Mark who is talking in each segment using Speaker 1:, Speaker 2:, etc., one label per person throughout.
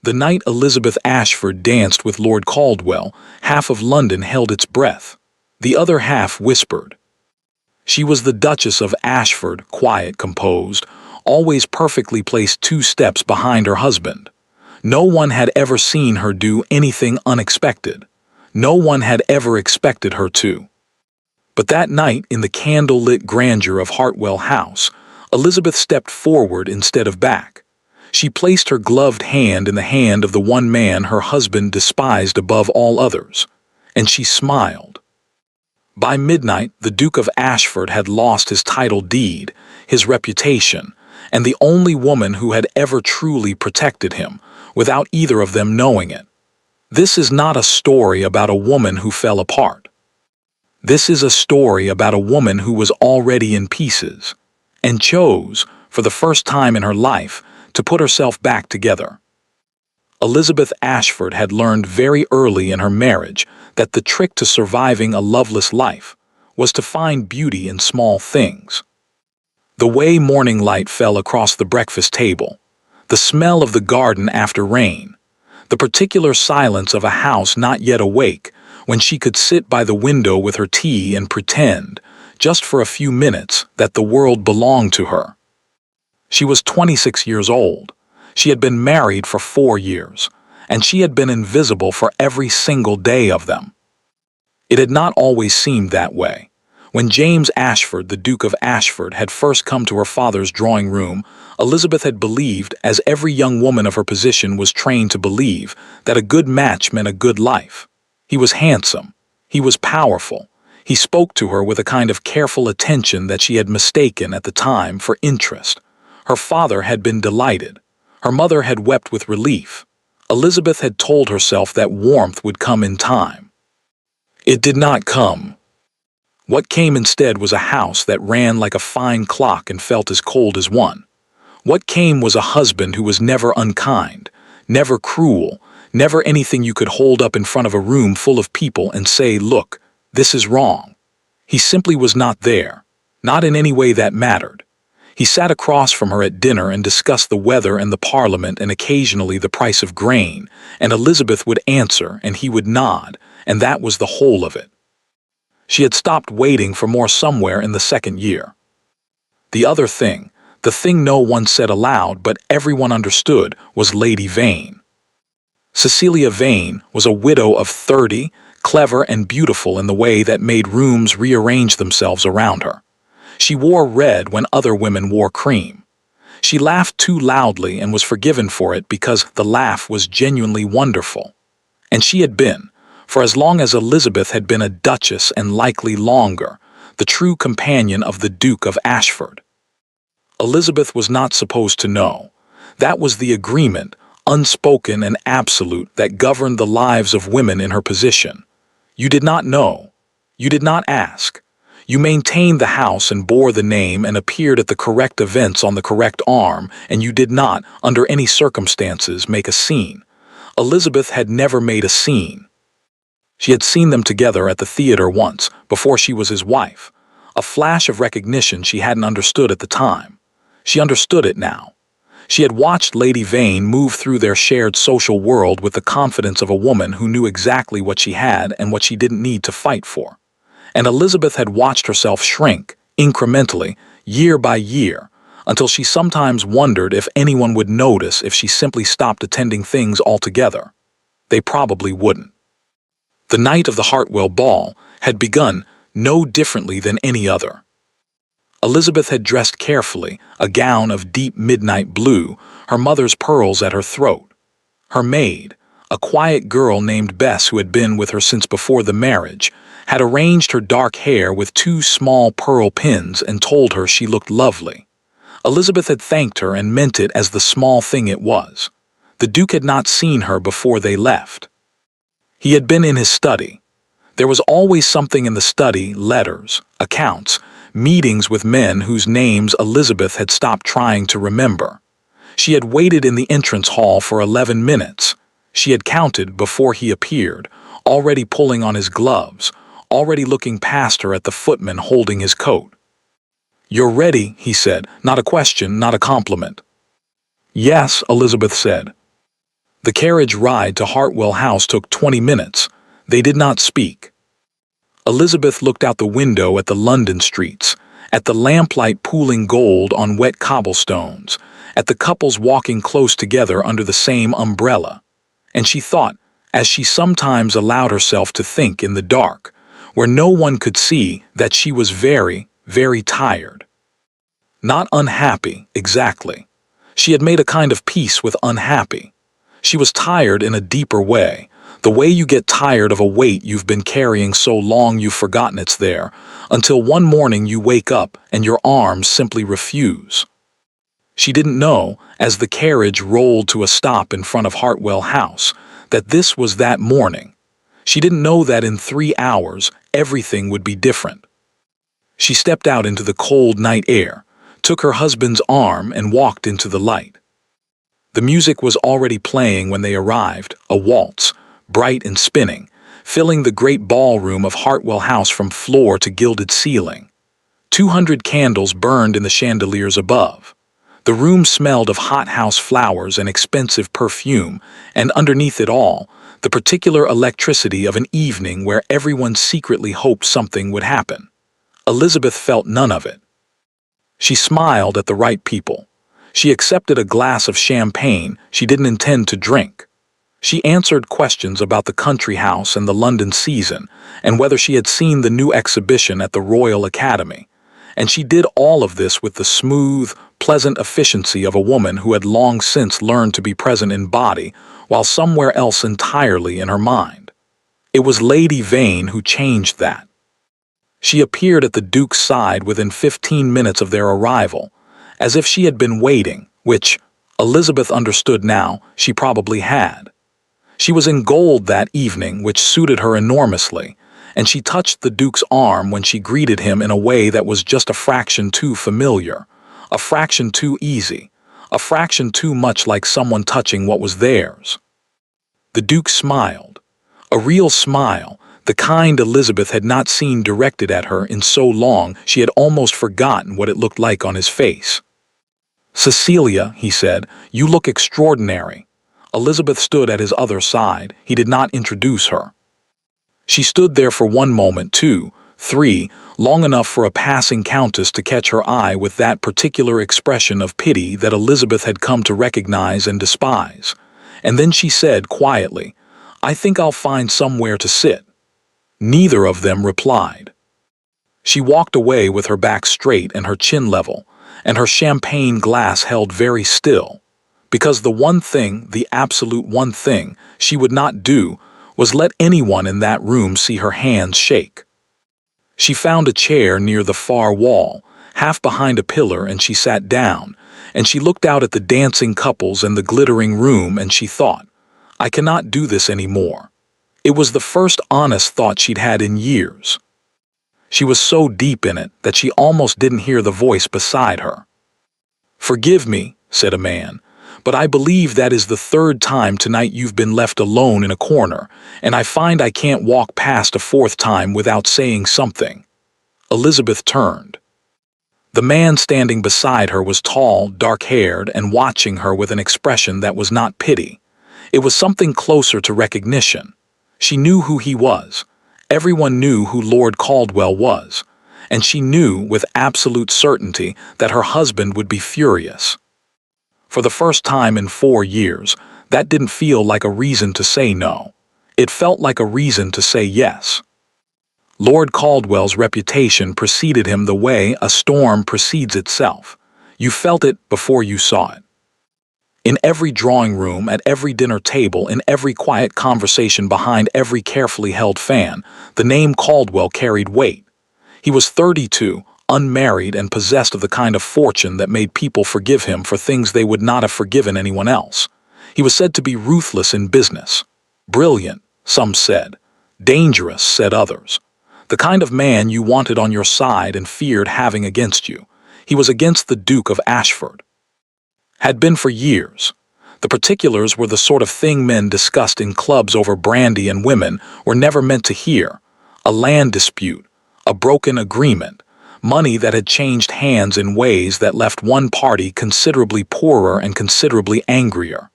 Speaker 1: The night Elizabeth Ashford danced with Lord Caldwell, half of London held its breath. The other half whispered. She was the Duchess of Ashford, quiet, composed, always perfectly placed 2 steps behind her husband. No one had ever seen her do anything unexpected. No one had ever expected her to. But that night, in the candle-lit grandeur of Hartwell House, Elizabeth stepped forward instead of back. She placed her gloved hand in the hand of the one man her husband despised above all others, and she smiled. By midnight, the Duke of Ashford had lost his title deed, his reputation, and the only woman who had ever truly protected him, without either of them knowing it. This is not a story about a woman who fell apart. This is a story about a woman who was already in pieces, and chose, for the first time in her life, to put herself back together. Elizabeth Ashford had learned very early in her marriage that the trick to surviving a loveless life was to find beauty in small things. The way morning light fell across the breakfast table, the smell of the garden after rain, the particular silence of a house not yet awake when she could sit by the window with her tea and pretend, just for a few minutes, that the world belonged to her. She was 26 years old. She had been married for 4 years, and she had been invisible for every single day of them. It had not always seemed that way. When James Ashford, the Duke of Ashford, had first come to her father's drawing room, Elizabeth had believed, as every young woman of her position was trained to believe, that a good match meant a good life. He was handsome. He was powerful. He spoke to her with a kind of careful attention that she had mistaken at the time for interest. Her father had been delighted. Her mother had wept with relief. Elizabeth had told herself that warmth would come in time. It did not come. What came instead was a house that ran like a fine clock and felt as cold as one. What came was a husband who was never unkind, never cruel, never anything you could hold up in front of a room full of people and say, "Look, this is wrong." He simply was not there, not in any way that mattered. He sat across from her at dinner and discussed the weather and the Parliament and occasionally the price of grain, and Elizabeth would answer and he would nod, and that was the whole of it. She had stopped waiting for more somewhere in the 2nd year. The other thing, the thing no one said aloud but everyone understood, was Lady Vane. Cecilia Vane was a widow of 30, clever and beautiful in the way that made rooms rearrange themselves around her. She wore red when other women wore cream. She laughed too loudly and was forgiven for it because the laugh was genuinely wonderful. And she had been, for as long as Elizabeth had been a duchess and likely longer, the true companion of the Duke of Ashford. Elizabeth was not supposed to know. That was the agreement, unspoken and absolute, that governed the lives of women in her position. You did not know. You did not ask. You maintained the house and bore the name and appeared at the correct events on the correct arm, and you did not, under any circumstances, make a scene. Elizabeth had never made a scene. She had seen them together at the theater once, before she was his wife. A flash of recognition she hadn't understood at the time. She understood it now. She had watched Lady Vane move through their shared social world with the confidence of a woman who knew exactly what she had and what she didn't need to fight for. And Elizabeth had watched herself shrink, incrementally, year by year, until she sometimes wondered if anyone would notice if she simply stopped attending things altogether. They probably wouldn't. The night of the Hartwell ball had begun no differently than any other. Elizabeth had dressed carefully, a gown of deep midnight blue, her mother's pearls at her throat. Her maid, a quiet girl named Bess who had been with her since before the marriage, had arranged her dark hair with 2 small pearl pins and told her she looked lovely. Elizabeth had thanked her and meant it as the small thing it was. The Duke had not seen her before they left. He had been in his study. There was always something in the study: letters, accounts, meetings with men whose names Elizabeth had stopped trying to remember. She had waited in the entrance hall for 11 minutes. She had counted before he appeared, already pulling on his gloves, already looking past her at the footman holding his coat. "You're ready," he said, not a question, not a compliment. "Yes," Elizabeth said. The carriage ride to Hartwell House took 20 minutes. They did not speak. Elizabeth looked out the window at the London streets, at the lamplight pooling gold on wet cobblestones, at the couples walking close together under the same umbrella. And she thought, as she sometimes allowed herself to think in the dark, where no one could see, that she was very, very tired. Not unhappy, exactly. She had made a kind of peace with unhappy. She was tired in a deeper way, the way you get tired of a weight you've been carrying so long you've forgotten it's there, until one morning you wake up and your arms simply refuse. She didn't know, as the carriage rolled to a stop in front of Hartwell House, that this was that morning. She didn't know that in 3 hours everything would be different. She stepped out into the cold night air, took her husband's arm and walked into the light. The music was already playing when they arrived, a waltz, bright and spinning, filling the great ballroom of Hartwell House from floor to gilded ceiling. 200 candles burned in the chandeliers above. The room smelled of hothouse flowers and expensive perfume, and underneath it all, the particular electricity of an evening where everyone secretly hoped something would happen. Elizabeth felt none of it. She smiled at the right people. She accepted a glass of champagne she didn't intend to drink. She answered questions about the country house and the London season, and whether she had seen the new exhibition at the Royal Academy. And she did all of this with the smooth, pleasant efficiency of a woman who had long since learned to be present in body while somewhere else entirely in her mind. It was Lady Vane who changed that. She appeared at the Duke's side within 15 minutes of their arrival, as if she had been waiting, which, Elizabeth understood now, she probably had. She was in gold that evening, which suited her enormously, and she touched the Duke's arm when she greeted him in a way that was just a fraction too familiar, a fraction too easy, a fraction too much like someone touching what was theirs. The Duke smiled, a real smile, the kind Elizabeth had not seen directed at her in so long she had almost forgotten what it looked like on his face. "Cecilia," he said, "you look extraordinary." Elizabeth stood at his other side. He did not introduce her. She stood there for 1 moment, 2, 3, long enough for a passing countess to catch her eye with that particular expression of pity that Elizabeth had come to recognize and despise. And then she said quietly, "I think I'll find somewhere to sit." Neither of them replied. She walked away with her back straight and her chin level, and her champagne glass held very still, because the one thing, the absolute one thing, she would not do was let anyone in that room see her hands shake. She found a chair near the far wall, half behind a pillar, and she sat down, and she looked out at the dancing couples and the glittering room, and she thought, "I cannot do this anymore." It was the first honest thought she'd had in years. She was so deep in it that she almost didn't hear the voice beside her. "Forgive me," said a man, "but I believe that is the 3rd time tonight you've been left alone in a corner, and I find I can't walk past a 4th time without saying something." Elizabeth turned. The man standing beside her was tall, dark-haired, and watching her with an expression that was not pity. It was something closer to recognition. She knew who he was. Everyone knew who Lord Caldwell was, and she knew with absolute certainty that her husband would be furious. For the first time in 4 years, that didn't feel like a reason to say no. It felt like a reason to say yes. Lord Caldwell's reputation preceded him the way a storm precedes itself. You felt it before you saw it. In every drawing room, at every dinner table, in every quiet conversation behind every carefully held fan, the name Caldwell carried weight. He was 32, unmarried, and possessed of the kind of fortune that made people forgive him for things they would not have forgiven anyone else. He was said to be ruthless in business. Brilliant, some said. Dangerous, said others. The kind of man you wanted on your side and feared having against you. He was against the Duke of Ashford. Had been for years. The particulars were the sort of thing men discussed in clubs over brandy, and women were never meant to hear. A land dispute, a broken agreement, money that had changed hands in ways that left one party considerably poorer and considerably angrier.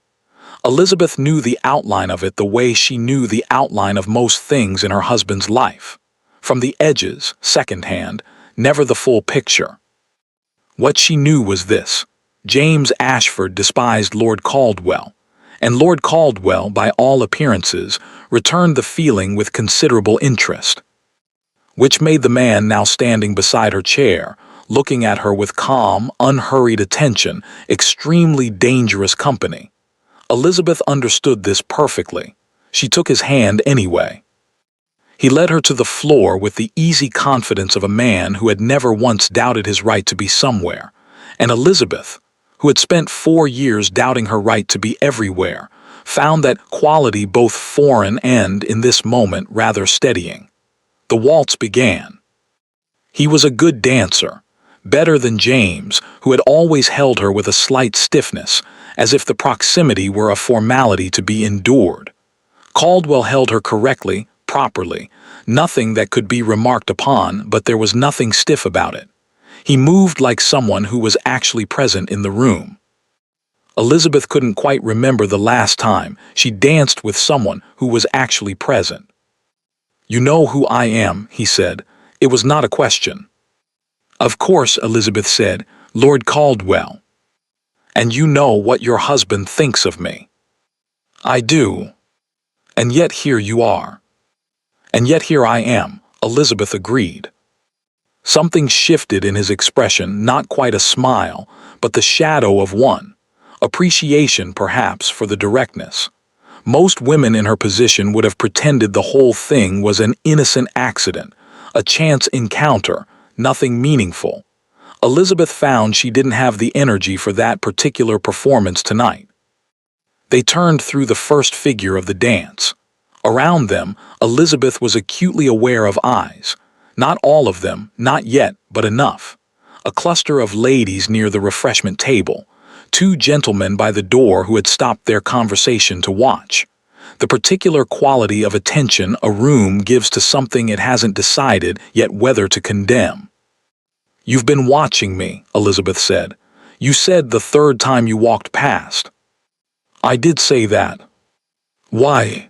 Speaker 1: Elizabeth knew the outline of it the way she knew the outline of most things in her husband's life. From the edges, secondhand, never the full picture. What she knew was this: James Ashford despised Lord Caldwell, and Lord Caldwell, by all appearances, returned the feeling with considerable interest. Which made the man now standing beside her chair, looking at her with calm, unhurried attention, extremely dangerous company. Elizabeth understood this perfectly. She took his hand anyway. He led her to the floor with the easy confidence of a man who had never once doubted his right to be somewhere, and Elizabeth, who had spent 4 years doubting her right to be everywhere, found that quality both foreign and, in this moment, rather steadying. The waltz began. He was a good dancer, better than James, who had always held her with a slight stiffness, as if the proximity were a formality to be endured. Caldwell held her correctly, properly, nothing that could be remarked upon, but there was nothing stiff about it. He moved like someone who was actually present in the room. Elizabeth couldn't quite remember the last time she danced with someone who was actually present. "You know who I am," he said. It was not a question. "Of course," Elizabeth said, "Lord Caldwell. And you know what your husband thinks of me." "I do. And yet here you are." "And yet here I am," Elizabeth agreed. Something shifted in his expression, not quite a smile, but the shadow of one. Appreciation, perhaps, for the directness. Most women in her position would have pretended the whole thing was an innocent accident, a chance encounter, nothing meaningful. Elizabeth found she didn't have the energy for that particular performance tonight. They turned through the first figure of the dance. Around them, Elizabeth was acutely aware of eyes. Not all of them, not yet, but enough. A cluster of ladies near the refreshment table. 2 gentlemen by the door who had stopped their conversation to watch. The particular quality of attention a room gives to something it hasn't decided yet whether to condemn. "You've been watching me," Elizabeth said. "You said the 3rd time you walked past." "I did say that." "Why?"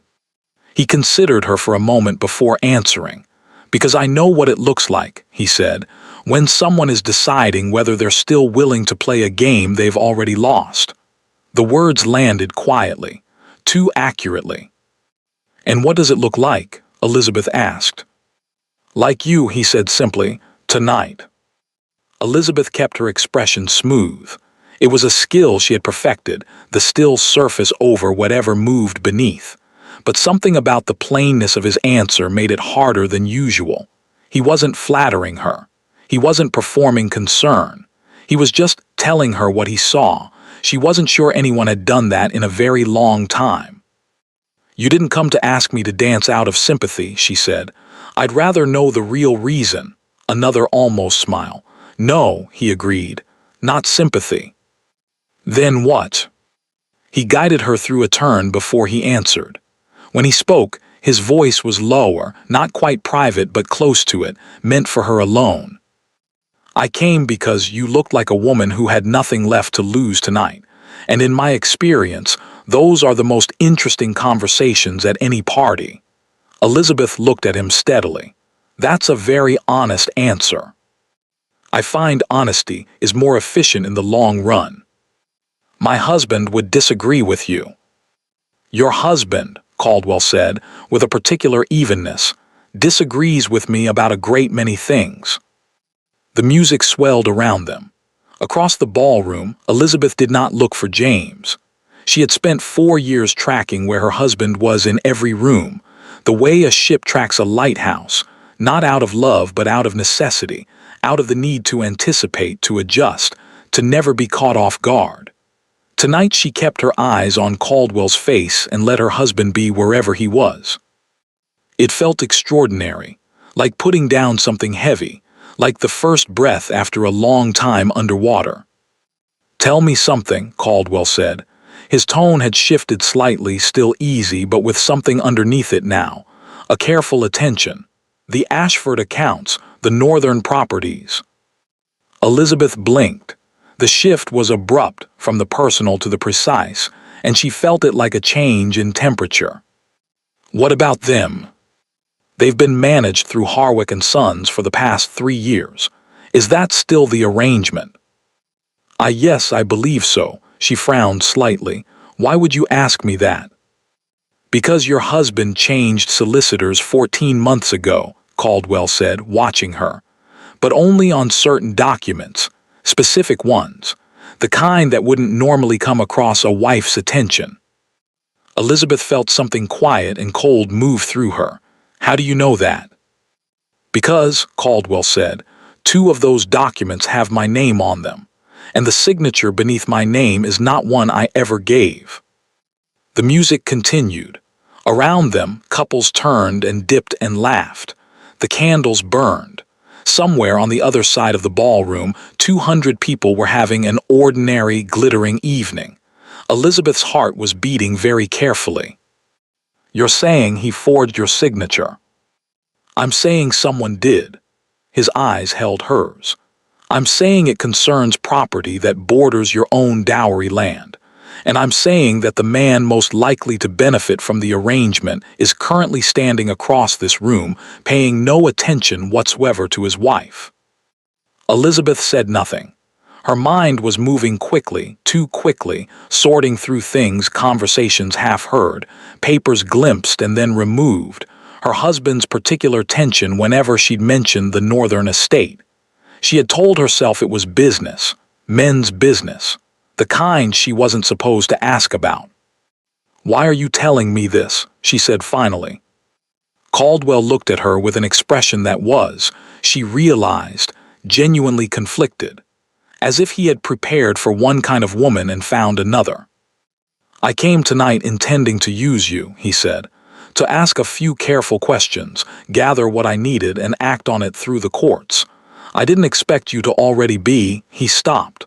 Speaker 1: He considered her for a moment before answering. "Because I know what it looks like," he said, "when someone is deciding whether they're still willing to play a game they've already lost." The words landed quietly, too accurately. "And what does it look like?" Elizabeth asked. "Like you," he said simply, "tonight." Elizabeth kept her expression smooth. It was a skill she had perfected, the still surface over whatever moved beneath. But something about the plainness of his answer made it harder than usual. He wasn't flattering her. He wasn't performing concern. He was just telling her what he saw. She wasn't sure anyone had done that in a very long time. "You didn't come to ask me to dance out of sympathy," she said. "I'd rather know the real reason." Another almost smile. "No," he agreed. "Not sympathy." "Then what?" He guided her through a turn before he answered. When he spoke, his voice was lower, not quite private but close to it, meant for her alone. "I came because you looked like a woman who had nothing left to lose tonight, and in my experience, those are the most interesting conversations at any party." Elizabeth looked at him steadily. "That's a very honest answer." "I find honesty is more efficient in the long run." "My husband would disagree with you." "Your husband," Caldwell said, with a particular evenness, "disagrees with me about a great many things." The music swelled around them. Across the ballroom, Elizabeth did not look for James. She had spent 4 years tracking where her husband was in every room, the way a ship tracks a lighthouse, not out of love but out of necessity, out of the need to anticipate, to adjust, to never be caught off guard. Tonight she kept her eyes on Caldwell's face and let her husband be wherever he was. It felt extraordinary, like putting down something heavy, like the first breath after a long time underwater. "Tell me something," Caldwell said. His tone had shifted slightly, still easy, but with something underneath it now. A careful attention. "The Ashford accounts, the northern properties." Elizabeth blinked. The shift was abrupt, from the personal to the precise, and she felt it like a change in temperature. What about them? They've been managed through Harwick and Sons for the past 3 years. Is that still the arrangement? Yes, I believe so. She frowned slightly. Why would you ask me that? Because your husband changed solicitors 14 months ago, Caldwell said, watching her. But only on certain documents, specific ones, the kind that wouldn't normally come across a wife's attention. Elizabeth felt something quiet and cold move through her. How do you know that? Because, Caldwell said, 2 of those documents have my name on them, and the signature beneath my name is not one I ever gave. The music continued. Around them, couples turned and dipped and laughed. The candles burned. Somewhere on the other side of the ballroom, 200 people were having an ordinary, glittering evening. Elizabeth's heart was beating very carefully. You're saying he forged your signature? I'm saying someone did. His eyes held hers. I'm saying it concerns property that borders your own dowry land. And I'm saying that the man most likely to benefit from the arrangement is currently standing across this room, paying no attention whatsoever to his wife. Elizabeth said nothing. Her mind was moving quickly, too quickly, sorting through things, conversations half heard, papers glimpsed and then removed, her husband's particular tension whenever she'd mentioned the northern estate. She had told herself it was business, men's business, the kind she wasn't supposed to ask about. Why are you telling me this? She said finally. Caldwell looked at her with an expression that was, she realized, genuinely conflicted, as if he had prepared for one kind of woman and found another. I came tonight intending to use you, he said, to ask a few careful questions, gather what I needed and act on it through the courts. I didn't expect you to already be, he stopped.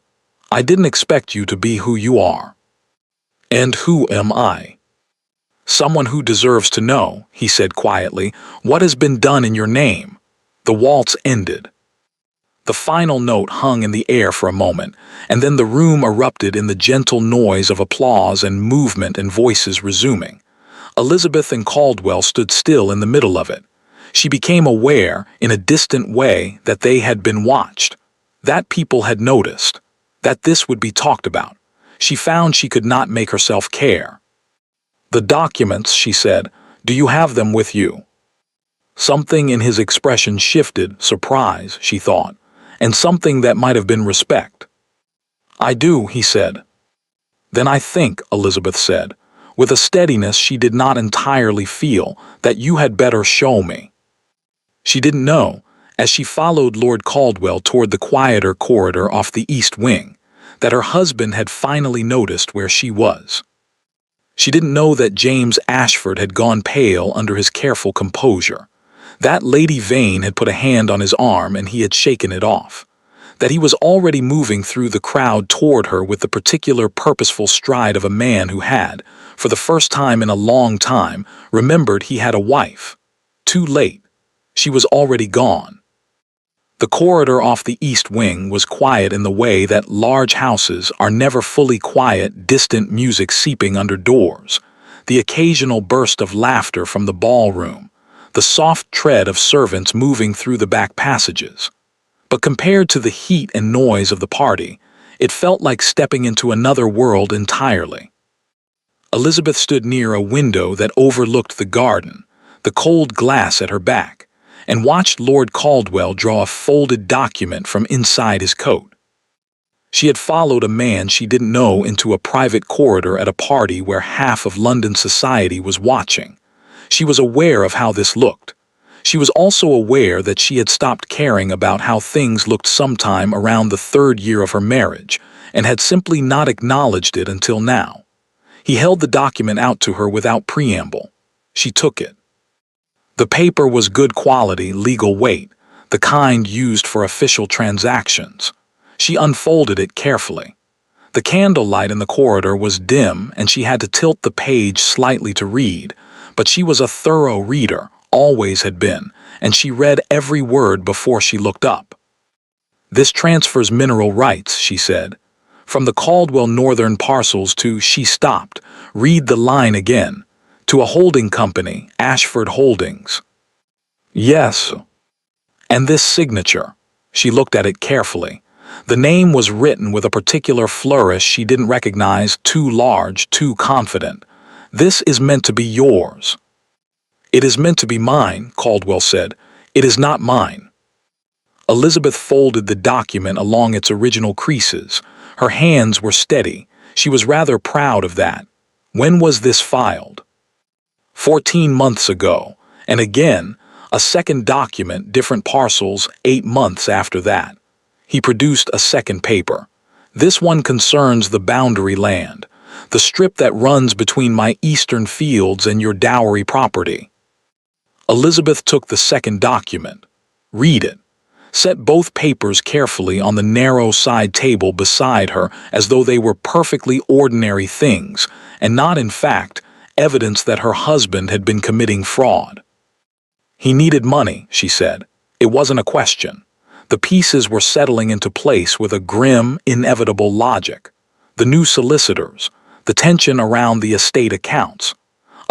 Speaker 1: I didn't expect you to be who you are. And who am I? Someone who deserves to know, he said quietly, what has been done in your name. The waltz ended. The final note hung in the air for a moment, and then the room erupted in the gentle noise of applause and movement and voices resuming. Elizabeth and Caldwell stood still in the middle of it. She became aware, in a distant way, that they had been watched, that people had noticed, that this would be talked about. She found she could not make herself care. The documents, she said, do you have them with you? Something in his expression shifted, surprise, she thought, and something that might have been respect. I do, he said. Then I think, Elizabeth said, with a steadiness she did not entirely feel, that you had better show me. She didn't know, as she followed Lord Caldwell toward the quieter corridor off the east wing, that her husband had finally noticed where she was. She didn't know that James Ashford had gone pale under his careful composure, that Lady Vane had put a hand on his arm and he had shaken it off, that he was already moving through the crowd toward her with the particular purposeful stride of a man who had, for the first time in a long time, remembered he had a wife. Too late. She was already gone. The corridor off the east wing was quiet in the way that large houses are never fully quiet, distant music seeping under doors, the occasional burst of laughter from the ballroom, the soft tread of servants moving through the back passages. But compared to the heat and noise of the party, it felt like stepping into another world entirely. Elizabeth stood near a window that overlooked the garden, the cold glass at her back, and watched Lord Caldwell draw a folded document from inside his coat. She had followed a man she didn't know into a private corridor at a party where half of London society was watching. She was aware of how this looked. She was also aware that she had stopped caring about how things looked sometime around the 3rd year of her marriage, and had simply not acknowledged it until now. He held the document out to her without preamble. She took it. The paper was good quality, legal weight, the kind used for official transactions. She unfolded it carefully. The candlelight in the corridor was dim and she had to tilt the page slightly to read, but she was a thorough reader, always had been, and she read every word before she looked up. This transfers mineral rights, she said. From the Caldwell Northern parcels to she stopped, read the line again, to a holding company, Ashford Holdings. Yes. And this signature. She looked at it carefully. The name was written with a particular flourish she didn't recognize, too large, too confident. This is meant to be yours. It is meant to be mine, Caldwell said. It is not mine. Elizabeth folded the document along its original creases. Her hands were steady. She was rather proud of that. When was this filed? 14 months ago. And again, a second document, different parcels, 8 months after that. He produced a second paper. This one concerns the boundary land, the strip that runs between my eastern fields and your dowry property. Elizabeth took the second document. Read it. Set both papers carefully on the narrow side table beside her as though they were perfectly ordinary things, and not, in fact, evidence that her husband had been committing fraud. He needed money, she said. It wasn't a question. The pieces were settling into place with a grim, inevitable logic. The new solicitors, the tension around the estate accounts.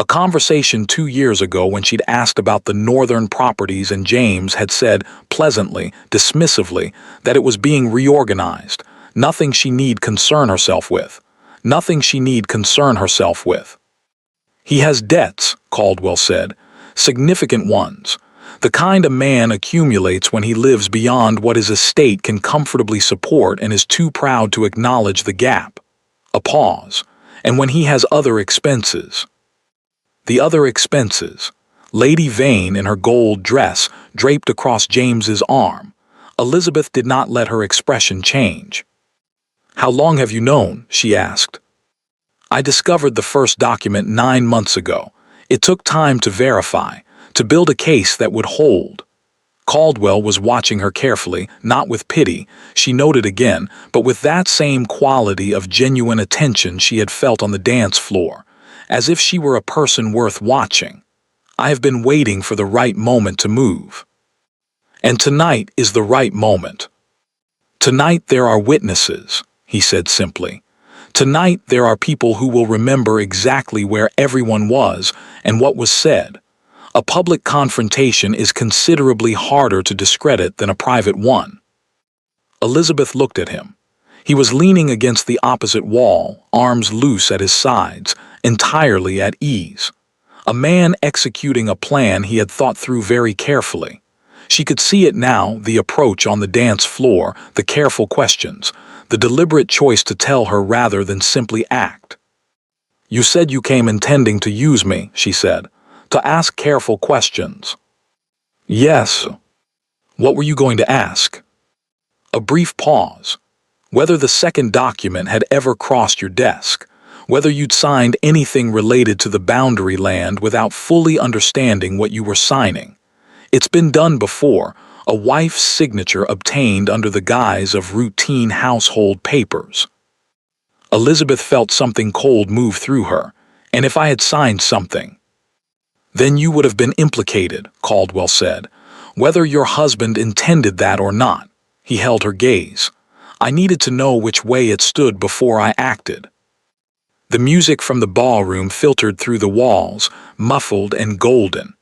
Speaker 1: A conversation 2 years ago when she'd asked about the northern properties and James had said, pleasantly, dismissively, that it was being reorganized. Nothing she need concern herself with. Nothing she need concern herself with. He has debts, Caldwell said. Significant ones. The kind a man accumulates when he lives beyond what his estate can comfortably support and is too proud to acknowledge the gap. A pause. And when he has other expenses. The other expenses. Lady Vane in her gold dress draped across James's arm. Elizabeth did not let her expression change. How long have you known? She asked. I discovered the first document 9 months ago. It took time to verify, to build a case that would hold. Caldwell was watching her carefully, not with pity, she noted again, but with that same quality of genuine attention she had felt on the dance floor, as if she were a person worth watching. I have been waiting for the right moment to move. And tonight is the right moment. Tonight there are witnesses, he said simply. Tonight there are people who will remember exactly where everyone was and what was said. A public confrontation is considerably harder to discredit than a private one. Elizabeth looked at him. He was leaning against the opposite wall, arms loose at his sides, entirely at ease. A man executing a plan he had thought through very carefully. She could see it now, the approach on the dance floor, the careful questions, the deliberate choice to tell her rather than simply act. You said you came intending to use me, she said, to ask careful questions. Yes. What were you going to ask? A brief pause. Whether the second document had ever crossed your desk, whether you'd signed anything related to the boundary land without fully understanding what you were signing. It's been done before, a wife's signature obtained under the guise of routine household papers. Elizabeth felt something cold move through her, and if I had signed something. Then you would have been implicated, Caldwell said, whether your husband intended that or not. He held her gaze. I needed to know which way it stood before I acted. The music from the ballroom filtered through the walls, muffled and golden.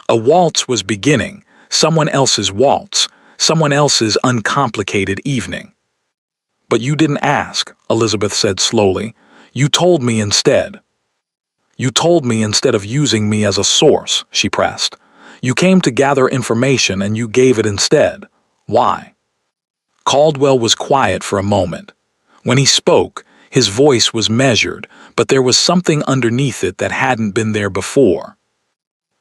Speaker 1: A waltz was beginning, someone else's waltz, someone else's uncomplicated evening. But you didn't ask, Elizabeth said slowly. You told me instead. You told me instead of using me as a source, she pressed. You came to gather information and you gave it instead. Why? Caldwell was quiet for a moment. When he spoke, his voice was measured, but there was something underneath it that hadn't been there before.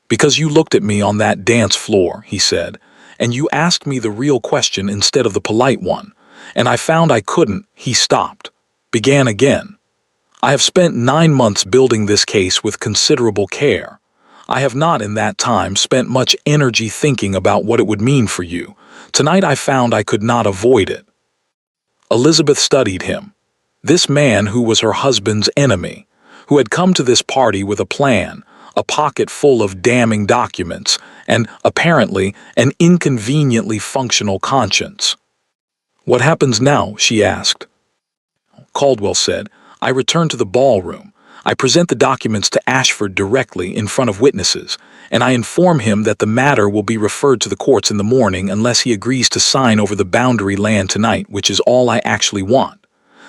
Speaker 1: Because you looked at me on that dance floor, he said, and you asked me the real question instead of the polite one, and I found I couldn't. He stopped. Began again. I have spent 9 months building this case with considerable care. I have not in that time spent much energy thinking about what it would mean for you. Tonight I found I could not avoid it. Elizabeth studied him. This man who was her husband's enemy, who had come to this party with a plan, a pocket full of damning documents, and, apparently, an inconveniently functional conscience. What happens now? She asked. Caldwell said. I return to the ballroom. I present the documents to Ashford directly in front of witnesses, and I inform him that the matter will be referred to the courts in the morning unless he agrees to sign over the boundary land tonight, which is all I actually want.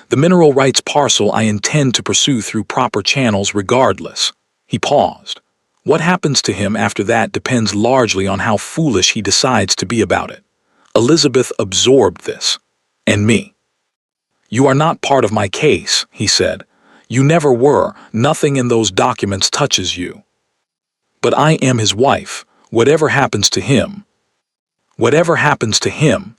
Speaker 1: The mineral rights parcel I intend to pursue through proper channels regardless. He paused. What happens to him after that depends largely on how foolish he decides to be about it. Elizabeth absorbed this. And me. You are not part of my case, he said. You never were. Nothing in those documents touches you. But I am his wife. Whatever happens to him,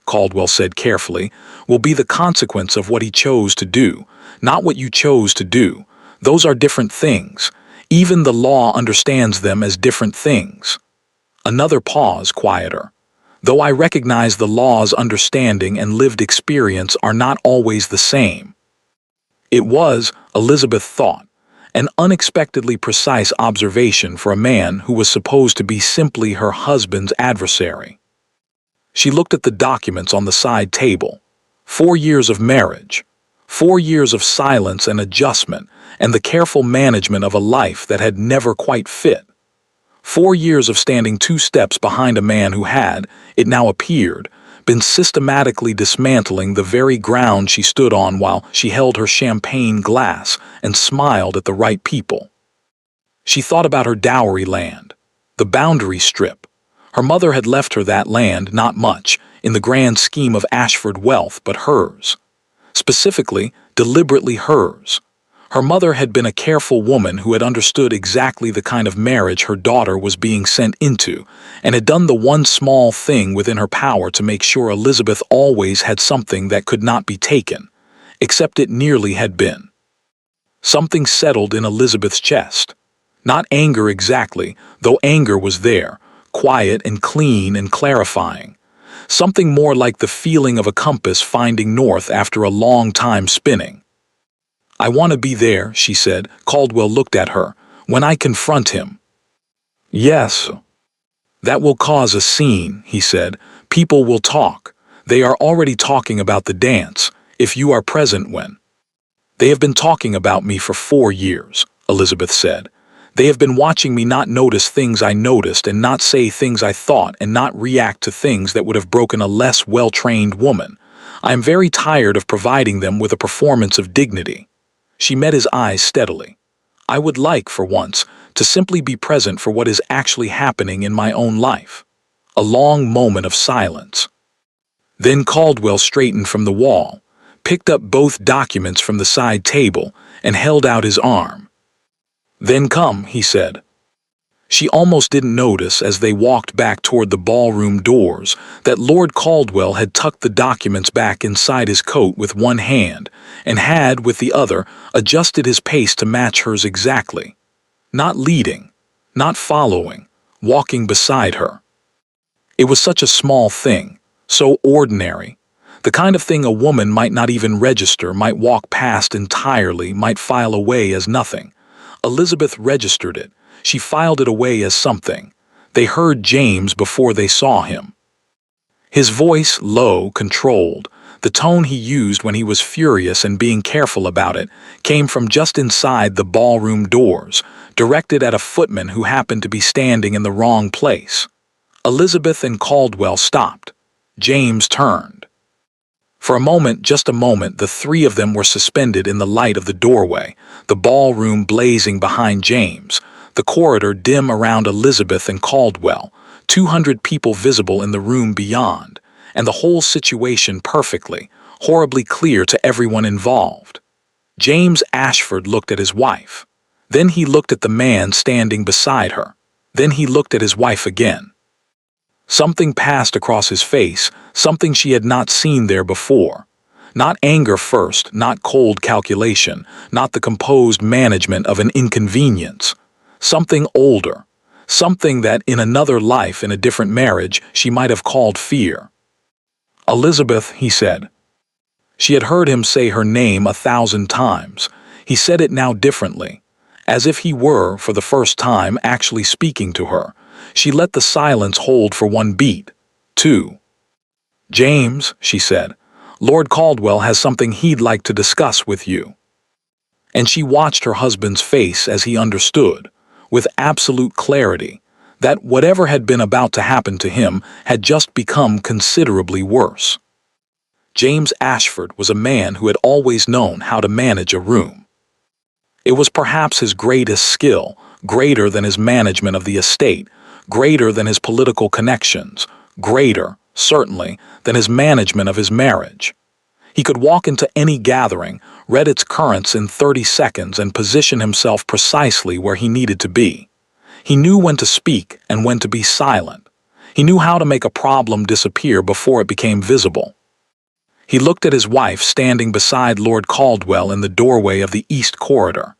Speaker 1: Caldwell said carefully, will be the consequence of what he chose to do, not what you chose to do. Those are different things. Even the law understands them as different things. Another pause, quieter. Though I recognize the law's understanding and lived experience are not always the same. It was, Elizabeth thought, an unexpectedly precise observation for a man who was supposed to be simply her husband's adversary. She looked at the documents on the side table. 4 years of marriage, 4 years of silence and adjustment, and the careful management of a life that had never quite fit. 4 years of standing 2 steps behind a man who had, it now appeared, been systematically dismantling the very ground she stood on while she held her champagne glass and smiled at the right people. She thought about her dowry land, the boundary strip. Her mother had left her that land, not much, in the grand scheme of Ashford wealth, but hers. Specifically, deliberately hers. Her mother had been a careful woman who had understood exactly the kind of marriage her daughter was being sent into, and had done the one small thing within her power to make sure Elizabeth always had something that could not be taken, except it nearly had been. Something settled in Elizabeth's chest. Not anger exactly, though anger was there, quiet and clean and clarifying. Something more like the feeling of a compass finding north after a long time spinning. I want to be there, she said. Caldwell looked at her. When I confront him. Yes. That will cause a scene, he said. People will talk. They are already talking about the dance, if you are present when. They have been talking about me for 4 years, Elizabeth said. They have been watching me not notice things I noticed and not say things I thought and not react to things that would have broken a less well-trained woman. I am very tired of providing them with a performance of dignity. She met his eyes steadily. I would like, for once, to simply be present for what is actually happening in my own life. A long moment of silence. Then Caldwell straightened from the wall, picked up both documents from the side table, and held out his arm. Then come, he said. She almost didn't notice as they walked back toward the ballroom doors that Lord Caldwell had tucked the documents back inside his coat with one hand and had, with the other, adjusted his pace to match hers exactly. Not leading, not following, walking beside her. It was such a small thing, so ordinary. The kind of thing a woman might not even register, might walk past entirely, might file away as nothing. Elizabeth registered it. She filed it away as something. They heard James before they saw him. His voice, low, controlled, the tone he used when he was furious and being careful about it, came from just inside the ballroom doors, directed at a footman who happened to be standing in the wrong place. Elizabeth and Caldwell stopped. James turned. For a moment, just a moment, the 3 of them were suspended in the light of the doorway, the ballroom blazing behind James, the corridor dim around Elizabeth and Caldwell, 200 people visible in the room beyond, and the whole situation perfectly, horribly clear to everyone involved. James Ashford looked at his wife. Then he looked at the man standing beside her. Then he looked at his wife again. Something passed across his face, something she had not seen there before. Not anger first, not cold calculation, not the composed management of an inconvenience. Something older, something that in another life, in a different marriage, she might have called fear. Elizabeth, he said. She had heard him say her name 1,000 times. He said it now differently, as if he were, for the first time, actually speaking to her. She let the silence hold for one beat, 2. James, she said, Lord Caldwell has something he'd like to discuss with you." And she watched her husband's face as he understood, with absolute clarity, that whatever had been about to happen to him had just become considerably worse. James Ashford was a man who had always known how to manage a room. It was perhaps his greatest skill, greater than his management of the estate, greater than his political connections, greater, certainly, than his management of his marriage. He could walk into any gathering, read its currents in 30 seconds, and position himself precisely where he needed to be. He knew when to speak and when to be silent. He knew how to make a problem disappear before it became visible. He looked at his wife standing beside Lord Caldwell in the doorway of the East Corridor,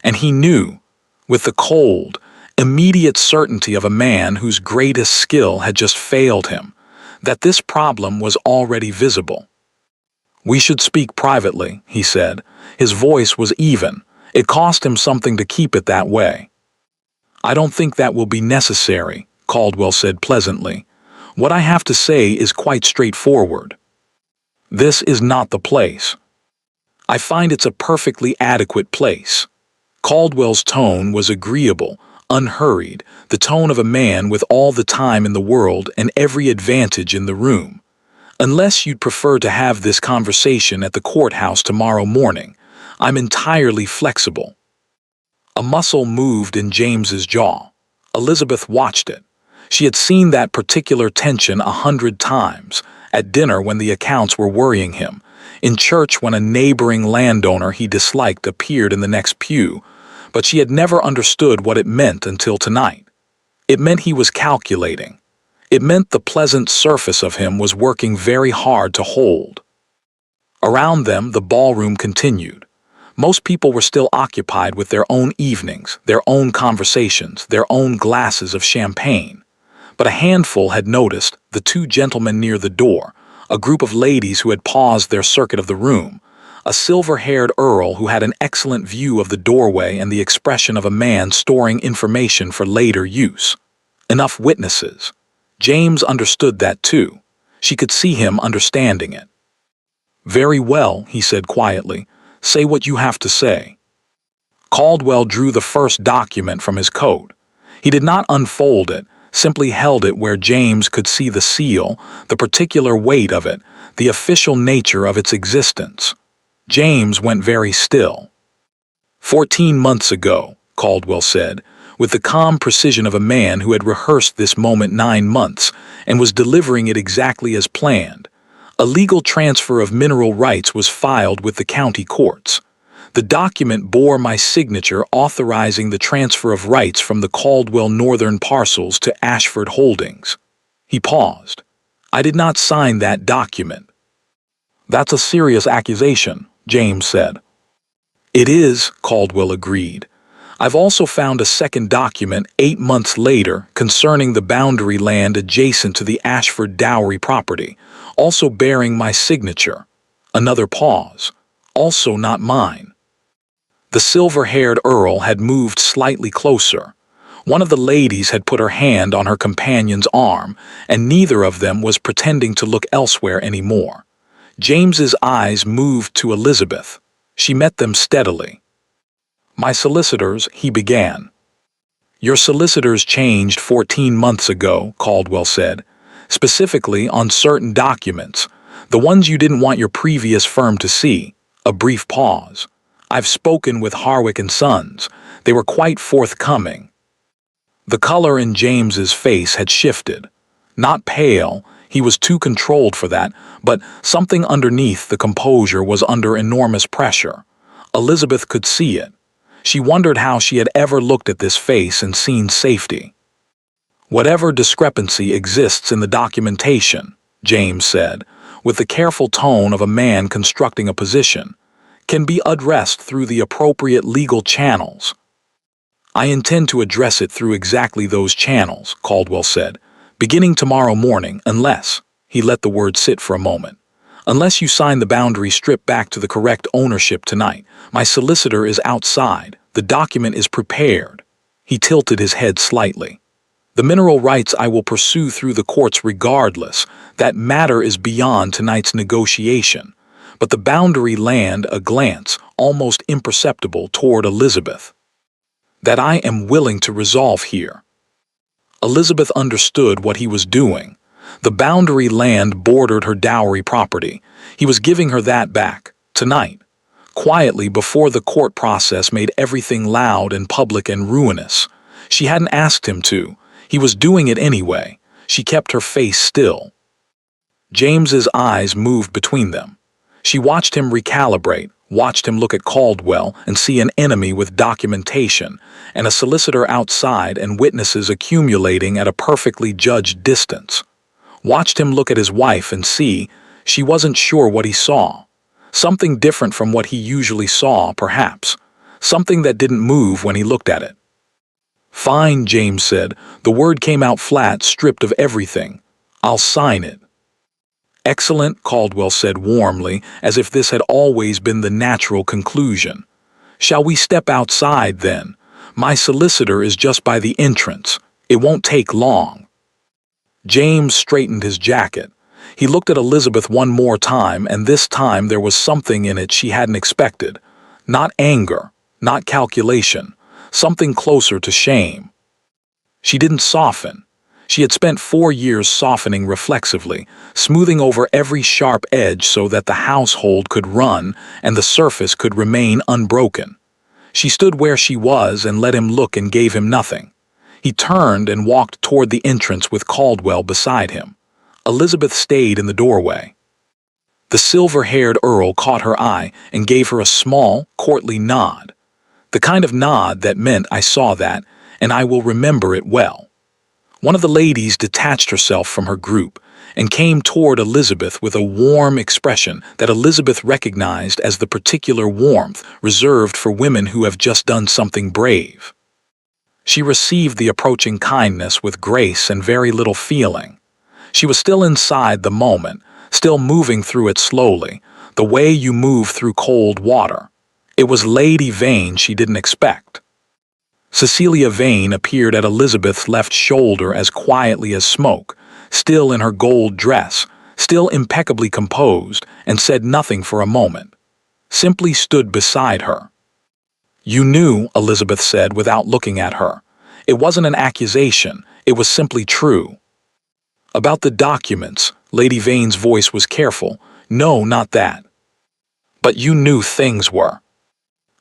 Speaker 1: and he knew, with the cold, immediate certainty of a man whose greatest skill had just failed him, that this problem was already visible. "We should speak privately," he said. His voice was even. It cost him something to keep it that way. "I don't think that will be necessary," Caldwell said pleasantly. "What I have to say is quite straightforward. This is not the place. I find it's a perfectly adequate place." Caldwell's tone was agreeable, unhurried, the tone of a man with all the time in the world and every advantage in the room. "Unless you'd prefer to have this conversation at the courthouse tomorrow morning, I'm entirely flexible." A muscle moved in James's jaw. Elizabeth watched it. She had seen that particular tension 100 times, at dinner when the accounts were worrying him, in church when a neighboring landowner he disliked appeared in the next pew, but she had never understood what it meant until tonight. It meant he was calculating. It meant the pleasant surface of him was working very hard to hold. Around them, the ballroom continued. Most people were still occupied with their own evenings, their own conversations, their own glasses of champagne. But a handful had noticed the two gentlemen near the door, a group of ladies who had paused their circuit of the room, a silver-haired earl who had an excellent view of the doorway and the expression of a man storing information for later use. Enough witnesses. James understood that too. She could see him understanding it. "Very well," he said quietly. "Say what you have to say." Caldwell drew the first document from his coat. He did not unfold it, simply held it where James could see the seal, the particular weight of it, the official nature of its existence. James went very still. "14 months ago," Caldwell said, with the calm precision of a man who had rehearsed this moment 9 months and was delivering it exactly as planned, "a legal transfer of mineral rights was filed with the county courts. The document bore my signature authorizing the transfer of rights from the Caldwell Northern parcels to Ashford Holdings." He paused. "I did not sign that document." "That's a serious accusation," James said. "It is," Caldwell agreed. "I've also found a second document 8 months later concerning the boundary land adjacent to the Ashford dowry property, also bearing my signature." Another pause. "Also not mine." The silver-haired earl had moved slightly closer. One of the ladies had put her hand on her companion's arm, and neither of them was pretending to look elsewhere anymore. James's eyes moved to Elizabeth. She met them steadily. "My solicitors," he began. "Your solicitors changed 14 months ago," Caldwell said, "specifically on certain documents, the ones you didn't want your previous firm to see." A brief pause. "I've spoken with Harwick and Sons. They were quite forthcoming." The color in James's face had shifted. Not pale, he was too controlled for that, but something underneath the composure was under enormous pressure. Elizabeth could see it. She wondered how she had ever looked at this face and seen safety. "Whatever discrepancy exists in the documentation," James said, with the careful tone of a man constructing a position, "can be addressed through the appropriate legal channels." "I intend to address it through exactly those channels," Caldwell said, "beginning tomorrow morning, unless—" he let the word sit for a moment. "Unless you sign the boundary strip back to the correct ownership tonight. My solicitor is outside. The document is prepared." He tilted his head slightly. The mineral rights I will pursue through the courts regardless. That matter is beyond tonight's negotiation. But the boundary land a glance, almost imperceptible, toward Elizabeth. That I am willing to resolve here. Elizabeth understood what he was doing. The boundary land bordered her dowry property. He was giving her that back, tonight. Quietly, before the court process made everything loud and public and ruinous. She hadn't asked him to. He was doing it anyway. She kept her face still. James's eyes moved between them. She watched him recalibrate, watched him look at Caldwell and see an enemy with documentation, and a solicitor outside and witnesses accumulating at a perfectly judged distance. Watched him look at his wife and see, she wasn't sure what he saw. Something different from what he usually saw, perhaps. Something that didn't move when he looked at it. Fine, James said. The word came out flat, stripped of everything. I'll sign it. Excellent, Caldwell said warmly, as if this had always been the natural conclusion. Shall we step outside, then? My solicitor is just by the entrance. It won't take long. James straightened his jacket. He looked at Elizabeth one more time, and this time there was something in it she hadn't expected. Not anger, not calculation, something closer to shame. She didn't soften. She had spent 4 years softening reflexively, smoothing over every sharp edge so that the household could run and the surface could remain unbroken. She stood where she was and let him look and gave him nothing. He turned and walked toward the entrance with Caldwell beside him. Elizabeth stayed in the doorway. The silver-haired Earl caught her eye and gave her a small, courtly nod. The kind of nod that meant I saw that, and I will remember it well. One of the ladies detached herself from her group and came toward Elizabeth with a warm expression that Elizabeth recognized as the particular warmth reserved for women who have just done something brave. She received the approaching kindness with grace and very little feeling. She was still inside the moment, still moving through it slowly, the way you move through cold water. It was Lady Vane she didn't expect. Cecilia Vane appeared at Elizabeth's left shoulder as quietly as smoke, still in her gold dress, still impeccably composed, and said nothing for a moment. Simply stood beside her. You knew, Elizabeth said without looking at her. It wasn't an accusation, it was simply true. About the documents, Lady Vane's voice was careful. No, not that. But you knew things were.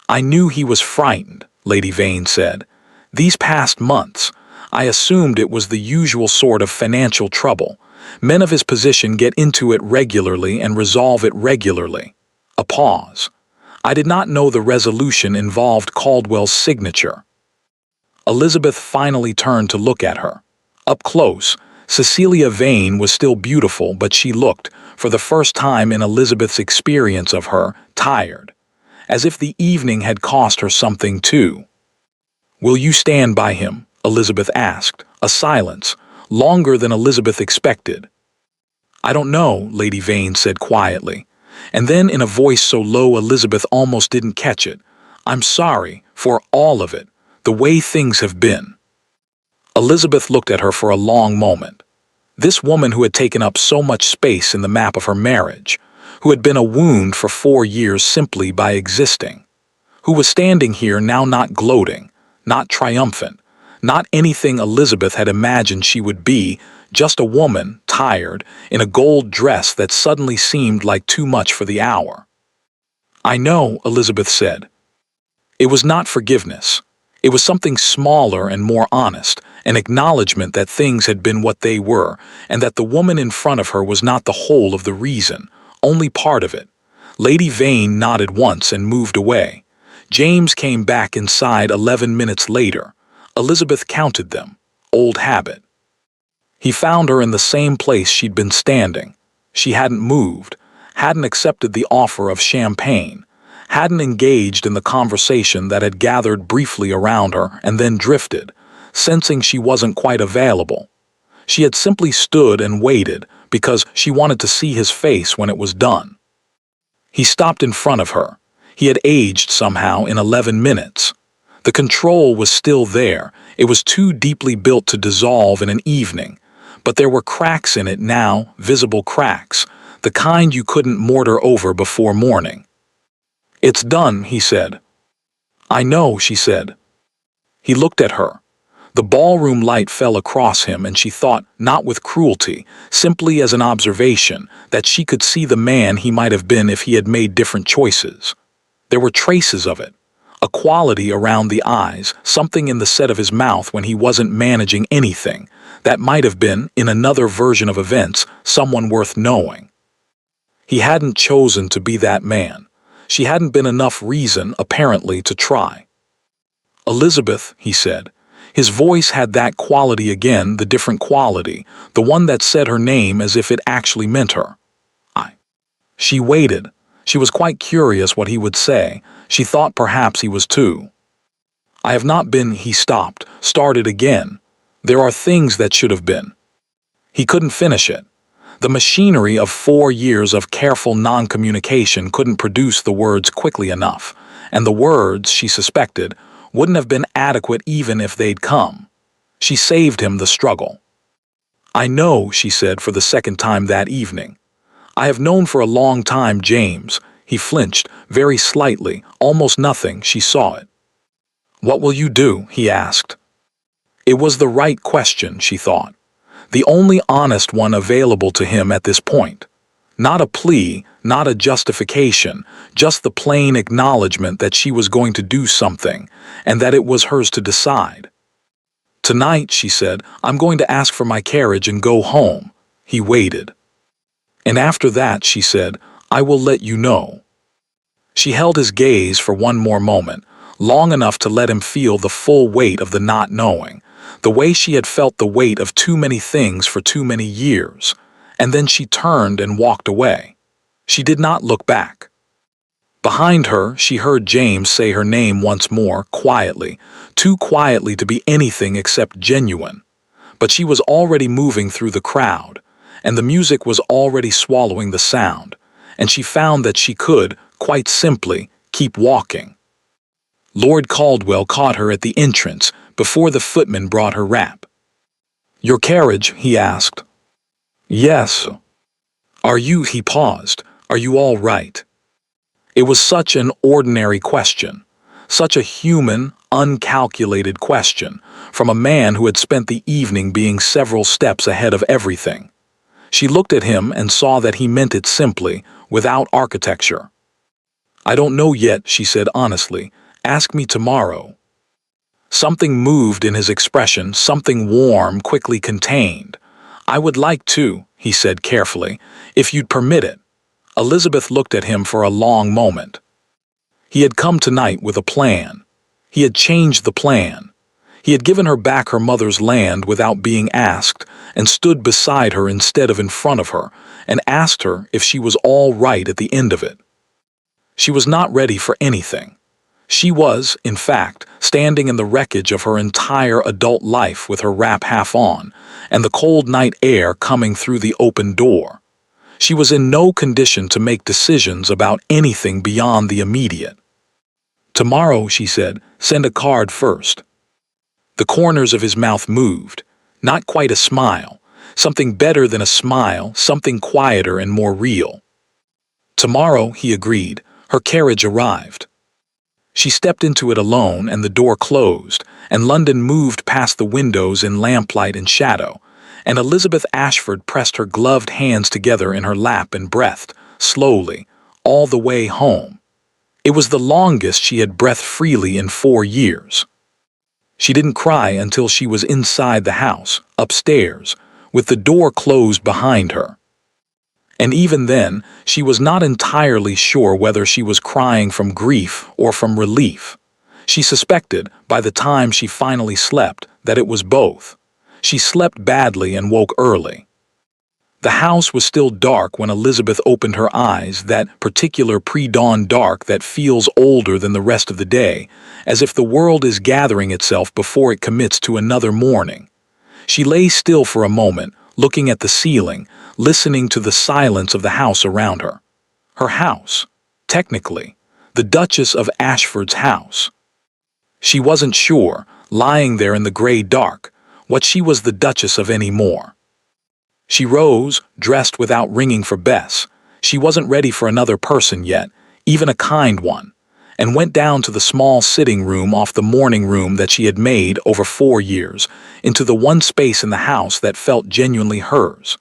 Speaker 1: I knew he was frightened, Lady Vane said. These past months, I assumed it was the usual sort of financial trouble. Men of his position get into it regularly and resolve it regularly. A pause. I did not know the resolution involved Caldwell's signature. Elizabeth finally turned to look at her. Up close, Cecilia Vane was still beautiful, but she looked, for the first time in Elizabeth's experience of her, tired. As if the evening had cost her something too. Will you stand by him? Elizabeth asked. A silence, longer than Elizabeth expected. I don't know, Lady Vane said quietly. And then in a voice so low Elizabeth almost didn't catch it. I'm sorry, for all of it, the way things have been. Elizabeth looked at her for a long moment. This woman who had taken up so much space in the map of her marriage, who had been a wound for 4 years simply by existing, who was standing here now not gloating, not triumphant, not anything Elizabeth had imagined she would be, just a woman, tired, in a gold dress that suddenly seemed like too much for the hour. I know, Elizabeth said. It was not forgiveness. It was something smaller and more honest, an acknowledgement that things had been what they were, and that the woman in front of her was not the whole of the reason, only part of it. Lady Vane nodded once and moved away. James came back inside 11 minutes later. Elizabeth counted them. Old habit. He found her in the same place she'd been standing. She hadn't moved, hadn't accepted the offer of champagne, hadn't engaged in the conversation that had gathered briefly around her and then drifted, sensing she wasn't quite available. She had simply stood and waited because she wanted to see his face when it was done. He stopped in front of her. He had aged somehow in 11 minutes. The control was still there. It was too deeply built to dissolve in an evening, but there were cracks in it now, visible cracks, the kind you couldn't mortar over before morning. "It's done," he said. "I know," she said. He looked at her. The ballroom light fell across him, and she thought, not with cruelty, simply as an observation, that she could see the man he might have been if he had made different choices. There were traces of it. A quality around the eyes, something in the set of his mouth when he wasn't managing anything, that might have been, in another version of events, someone worth knowing. He hadn't chosen to be that man. She hadn't been enough reason, apparently, to try. "Elizabeth," he said. His voice had that quality again, the different quality, the one that said her name as if it actually meant her. "I." She waited. She was quite curious what he would say. She thought perhaps he was too. "I have not been," he stopped, started again. "There are things that should have been." He couldn't finish it. The machinery of 4 years of careful non-communication couldn't produce the words quickly enough, and the words, she suspected, wouldn't have been adequate even if they'd come. She saved him the struggle. "I know," she said for the second time that evening. "I have known for a long time, James." He flinched, very slightly, almost nothing, she saw it. "What will you do?" he asked. It was the right question, she thought. The only honest one available to him at this point. Not a plea, not a justification, just the plain acknowledgement that she was going to do something, and that it was hers to decide. "Tonight," she said, "I'm going to ask for my carriage and go home." He waited. "And after that," she said, "I will let you know." She held his gaze for one more moment, long enough to let him feel the full weight of the not knowing, the way she had felt the weight of too many things for too many years, and then she turned and walked away. She did not look back. Behind her, she heard James say her name once more, quietly, too quietly to be anything except genuine. But she was already moving through the crowd, and the music was already swallowing the sound, and she found that she could, quite simply, keep walking. Lord Caldwell caught her at the entrance, before the footman brought her wrap. "Your carriage?" he asked. "Yes." "Are you," he paused, "are you all right?" It was such an ordinary question, such a human, uncalculated question, from a man who had spent the evening being several steps ahead of everything. She looked at him and saw that he meant it simply, without architecture. "I don't know yet," she said honestly. "Ask me tomorrow." Something moved in his expression, something warm, quickly contained. "I would like to," he said carefully, "if you'd permit it." Elizabeth looked at him for a long moment. He had come tonight with a plan. He had changed the plan. He had given her back her mother's land without being asked, and stood beside her instead of in front of her, and asked her if she was all right at the end of it. She was not ready for anything. She was, in fact, standing in the wreckage of her entire adult life with her wrap half on, and the cold night air coming through the open door. She was in no condition to make decisions about anything beyond the immediate. "Tomorrow," she said, "send a card first." The corners of his mouth moved. Not quite a smile. Something better than a smile, something quieter and more real. "Tomorrow," he agreed. Her carriage arrived. She stepped into it alone, and the door closed, and London moved past the windows in lamplight and shadow, and Elizabeth Ashford pressed her gloved hands together in her lap and breathed, slowly, all the way home. It was the longest she had breathed freely in 4 years. She didn't cry until she was inside the house, upstairs, with the door closed behind her. And even then, she was not entirely sure whether she was crying from grief or from relief. She suspected, by the time she finally slept, that it was both. She slept badly and woke early. The house was still dark when Elizabeth opened her eyes, that particular pre-dawn dark that feels older than the rest of the day, as if the world is gathering itself before it commits to another morning. She lay still for a moment, looking at the ceiling, listening to the silence of the house around her. Her house, technically, the Duchess of Ashford's house. She wasn't sure, lying there in the gray dark, what she was the Duchess of anymore. She rose, dressed without ringing for Bess. She wasn't ready for another person yet, even a kind one, and went down to the small sitting room off the morning room that she had made over 4 years, into the one space in the house that felt genuinely hers.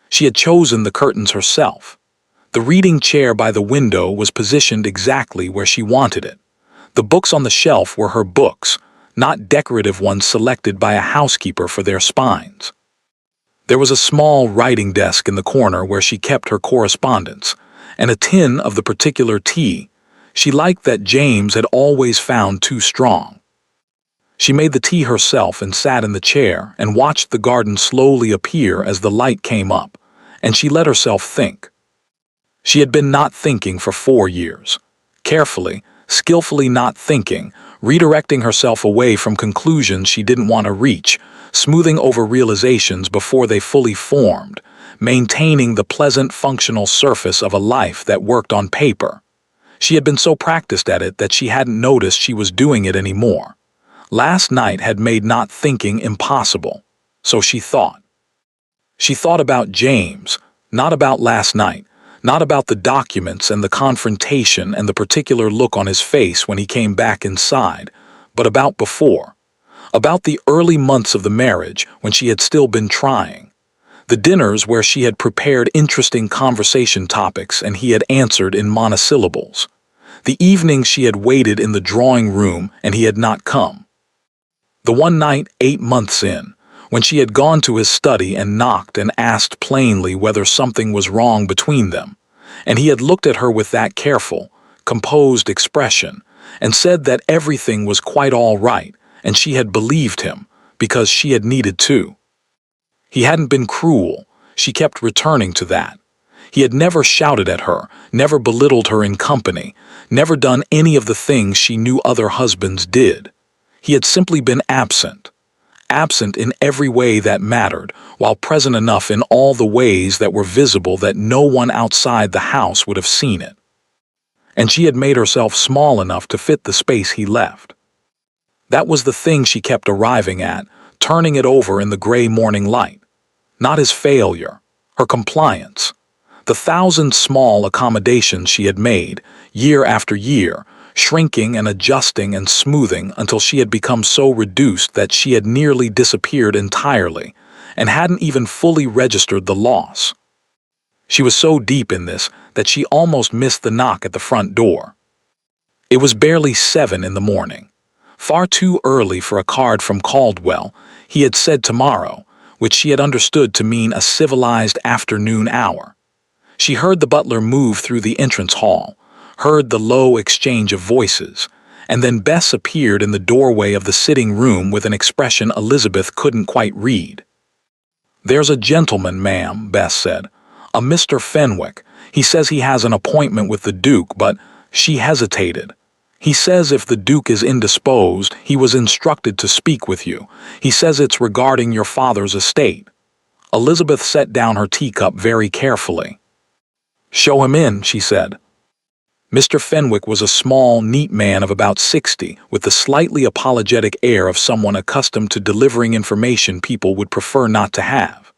Speaker 1: She had chosen the curtains herself. The reading chair by the window was positioned exactly where she wanted it. The books on the shelf were her books, not decorative ones selected by a housekeeper for their spines. There was a small writing desk in the corner where she kept her correspondence, and a tin of the particular tea she liked that James had always found too strong. She made the tea herself and sat in the chair and watched the garden slowly appear as the light came up, and she let herself think. She had been not thinking for 4 years. Carefully, skillfully not thinking, redirecting herself away from conclusions she didn't want to reach, smoothing over realizations before they fully formed, maintaining the pleasant functional surface of a life that worked on paper. She had been so practiced at it that she hadn't noticed she was doing it anymore. Last night had made not thinking impossible, so she thought. She thought about James, not about last night, not about the documents and the confrontation and the particular look on his face when he came back inside, but about before. About the early months of the marriage when she had still been trying. The dinners where she had prepared interesting conversation topics and he had answered in monosyllables. The evenings she had waited in the drawing room and he had not come. The one night 8 months in, when she had gone to his study and knocked and asked plainly whether something was wrong between them, and he had looked at her with that careful, composed expression and said that everything was quite all right, and she had believed him because she had needed to. He hadn't been cruel, she kept returning to that. He had never shouted at her, never belittled her in company, never done any of the things she knew other husbands did. He had simply been absent. Absent in every way that mattered, while present enough in all the ways that were visible that no one outside the house would have seen it. And she had made herself small enough to fit the space he left. That was the thing she kept arriving at, turning it over in the gray morning light. Not his failure, her compliance. The 1,000 small accommodations she had made, year after year, shrinking and adjusting and smoothing until she had become so reduced that she had nearly disappeared entirely, and hadn't even fully registered the loss. She was so deep in this that she almost missed the knock at the front door. It was barely 7 in the morning. Far too early for a card from Caldwell. He had said tomorrow, which she had understood to mean a civilized afternoon hour. She heard the butler move through the entrance hall, heard the low exchange of voices, and then Bess appeared in the doorway of the sitting room with an expression Elizabeth couldn't quite read. "There's a gentleman, ma'am," Bess said. "A Mr. Fenwick. He says he has an appointment with the Duke, but—" She hesitated. "He says if the Duke is indisposed, he was instructed to speak with you. He says it's regarding your father's estate." Elizabeth set down her teacup very carefully. "Show him in," she said. Mr. Fenwick was a small, neat man of about 60, with the slightly apologetic air of someone accustomed to delivering information people would prefer not to have.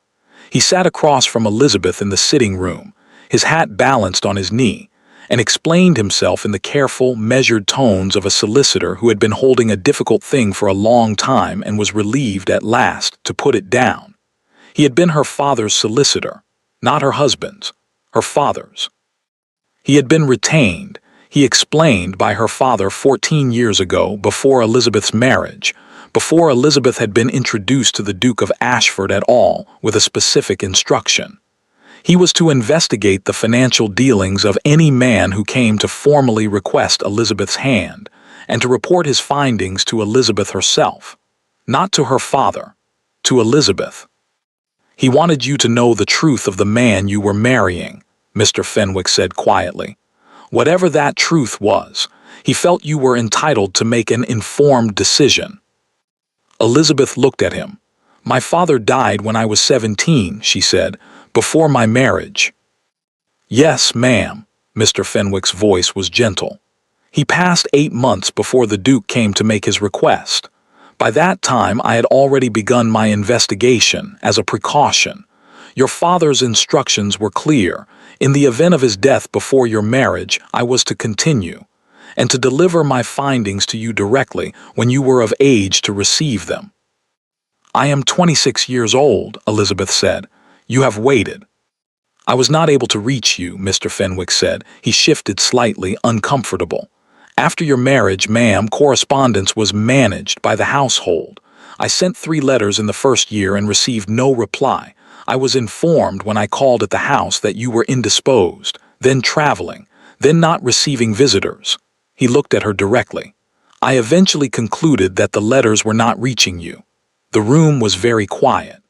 Speaker 1: He sat across from Elizabeth in the sitting room, his hat balanced on his knee, and explained himself in the careful, measured tones of a solicitor who had been holding a difficult thing for a long time and was relieved at last to put it down. He had been her father's solicitor, not her husband's, her father's. He had been retained, he explained, by her father 14 years ago, before Elizabeth's marriage, before Elizabeth had been introduced to the Duke of Ashford at all, with a specific instruction. He was to investigate the financial dealings of any man who came to formally request Elizabeth's hand, and to report his findings to Elizabeth herself. Not to her father, to Elizabeth. "He wanted you to know the truth of the man you were marrying," Mr. Fenwick said quietly. "Whatever that truth was, he felt you were entitled to make an informed decision." Elizabeth looked at him. "My father died when I was 17, she said, "before my marriage." "Yes, ma'am," Mr. Fenwick's voice was gentle. "He passed 8 months before the Duke came to make his request. By that time, I had already begun my investigation as a precaution. Your father's instructions were clear. In the event of his death before your marriage, I was to continue, and to deliver my findings to you directly when you were of age to receive them. I am 26 years old, Elizabeth said. You have waited. I was not able to reach you, Mr. Fenwick said. He shifted slightly, uncomfortable. After your marriage, ma'am, correspondence was managed by the household. I sent 3 letters in the first year and received no reply. I was informed when I called at the house that you were indisposed, then traveling, then not receiving visitors. He looked at her directly. I eventually concluded that the letters were not reaching you. The room was very quiet.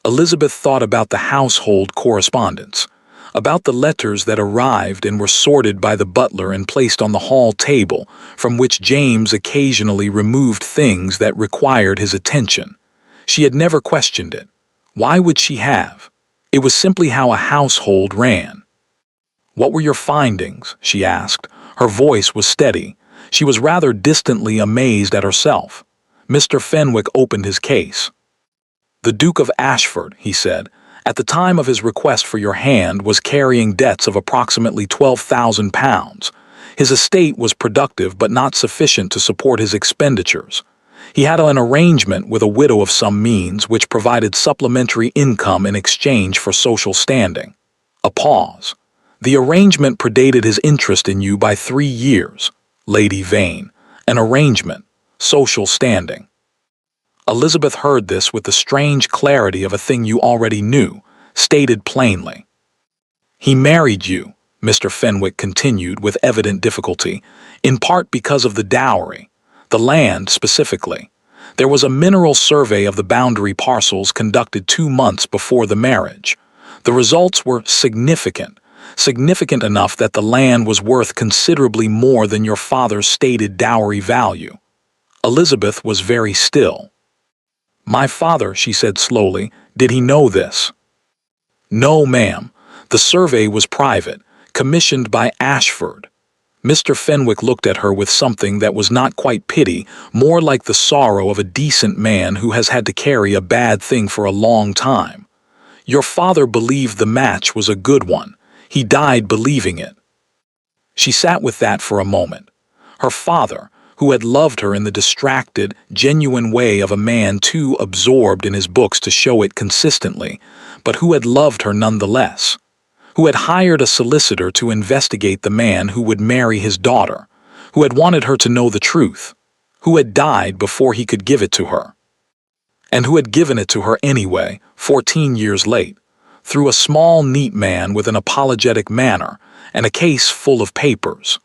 Speaker 1: Elizabeth thought about the household correspondence, about the letters that arrived and were sorted by the butler and placed on the hall table, from which James occasionally removed things that required his attention. She had never questioned it. Why would she have? It was simply how a household ran. What were your findings? She asked. Her voice was steady. She was rather distantly amazed at herself. Mr. Fenwick opened his case. The Duke of Ashford, he said, at the time of his request for your hand was carrying debts of approximately £12,000. His estate was productive but not sufficient to support his expenditures. He had an arrangement with a widow of some means which provided supplementary income in exchange for social standing. A pause. The arrangement predated his interest in you by 3 years. Lady Vane. An arrangement. Social standing. Elizabeth heard this with the strange clarity of a thing you already knew, stated plainly. He married you, Mr. Fenwick continued with evident difficulty, in part because of the dowry, the land specifically. There was a mineral survey of the boundary parcels conducted 2 months before the marriage. The results were significant enough that the land was worth considerably more than your father's stated dowry value. Elizabeth was very still. My father, she said slowly, did he know this? No, ma'am. The survey was private, commissioned by Ashford. Mr. Fenwick looked at her with something that was not quite pity, more like the sorrow of a decent man who has had to carry a bad thing for a long time. Your father believed the match was a good one. He died believing it. She sat with that for a moment. Her father, who had loved her in the distracted, genuine way of a man too absorbed in his books to show it consistently, but who had loved her nonetheless, who had hired a solicitor to investigate the man who would marry his daughter, who had wanted her to know the truth, who had died before he could give it to her, and who had given it to her anyway, 14 years late, through a small, neat man with an apologetic manner and a case full of papers.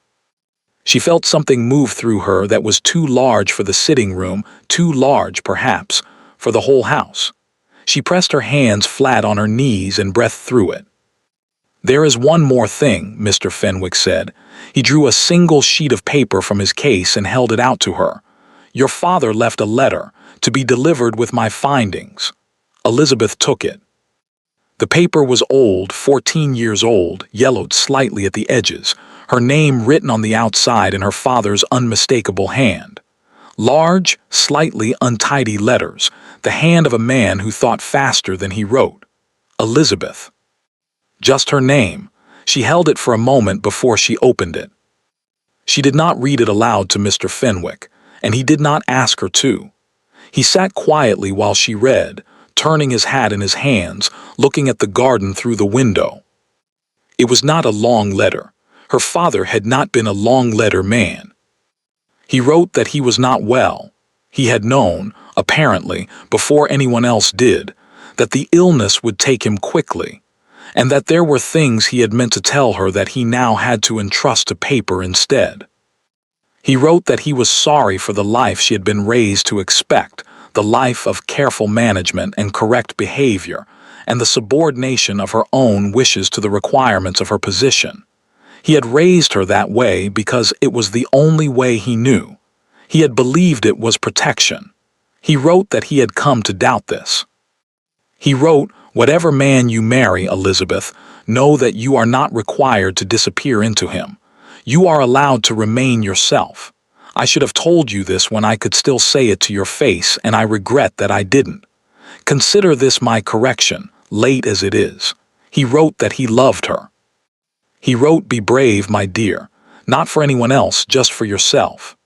Speaker 1: She felt something move through her that was too large for the sitting room, too large, perhaps, for the whole house. She pressed her hands flat on her knees and breathed through it. There is one more thing, Mr. Fenwick said. He drew a single sheet of paper from his case and held it out to her. Your father left a letter, to be delivered with my findings. Elizabeth took it. The paper was old, 14 years old, yellowed slightly at the edges, her name written on the outside in her father's unmistakable hand. Large, slightly untidy letters, the hand of a man who thought faster than he wrote. Elizabeth. Just her name. She held it for a moment before she opened it. She did not read it aloud to Mr. Fenwick, and he did not ask her to. He sat quietly while she read, turning his hat in his hands, looking at the garden through the window. It was not a long letter. Her father had not been a long-letter man. He wrote that he was not well. He had known, apparently, before anyone else did, that the illness would take him quickly, and that there were things he had meant to tell her that he now had to entrust to paper instead. He wrote that he was sorry for the life she had been raised to expect, the life of careful management and correct behavior, and the subordination of her own wishes to the requirements of her position. He had raised her that way because it was the only way he knew. He had believed it was protection. He wrote that he had come to doubt this. He wrote, whatever man you marry, Elizabeth, know that you are not required to disappear into him. You are allowed to remain yourself. I should have told you this when I could still say it to your face, and I regret that I didn't. Consider this my correction, late as it is. He wrote that he loved her. He wrote, "Be brave, my dear, not for anyone else, just for yourself."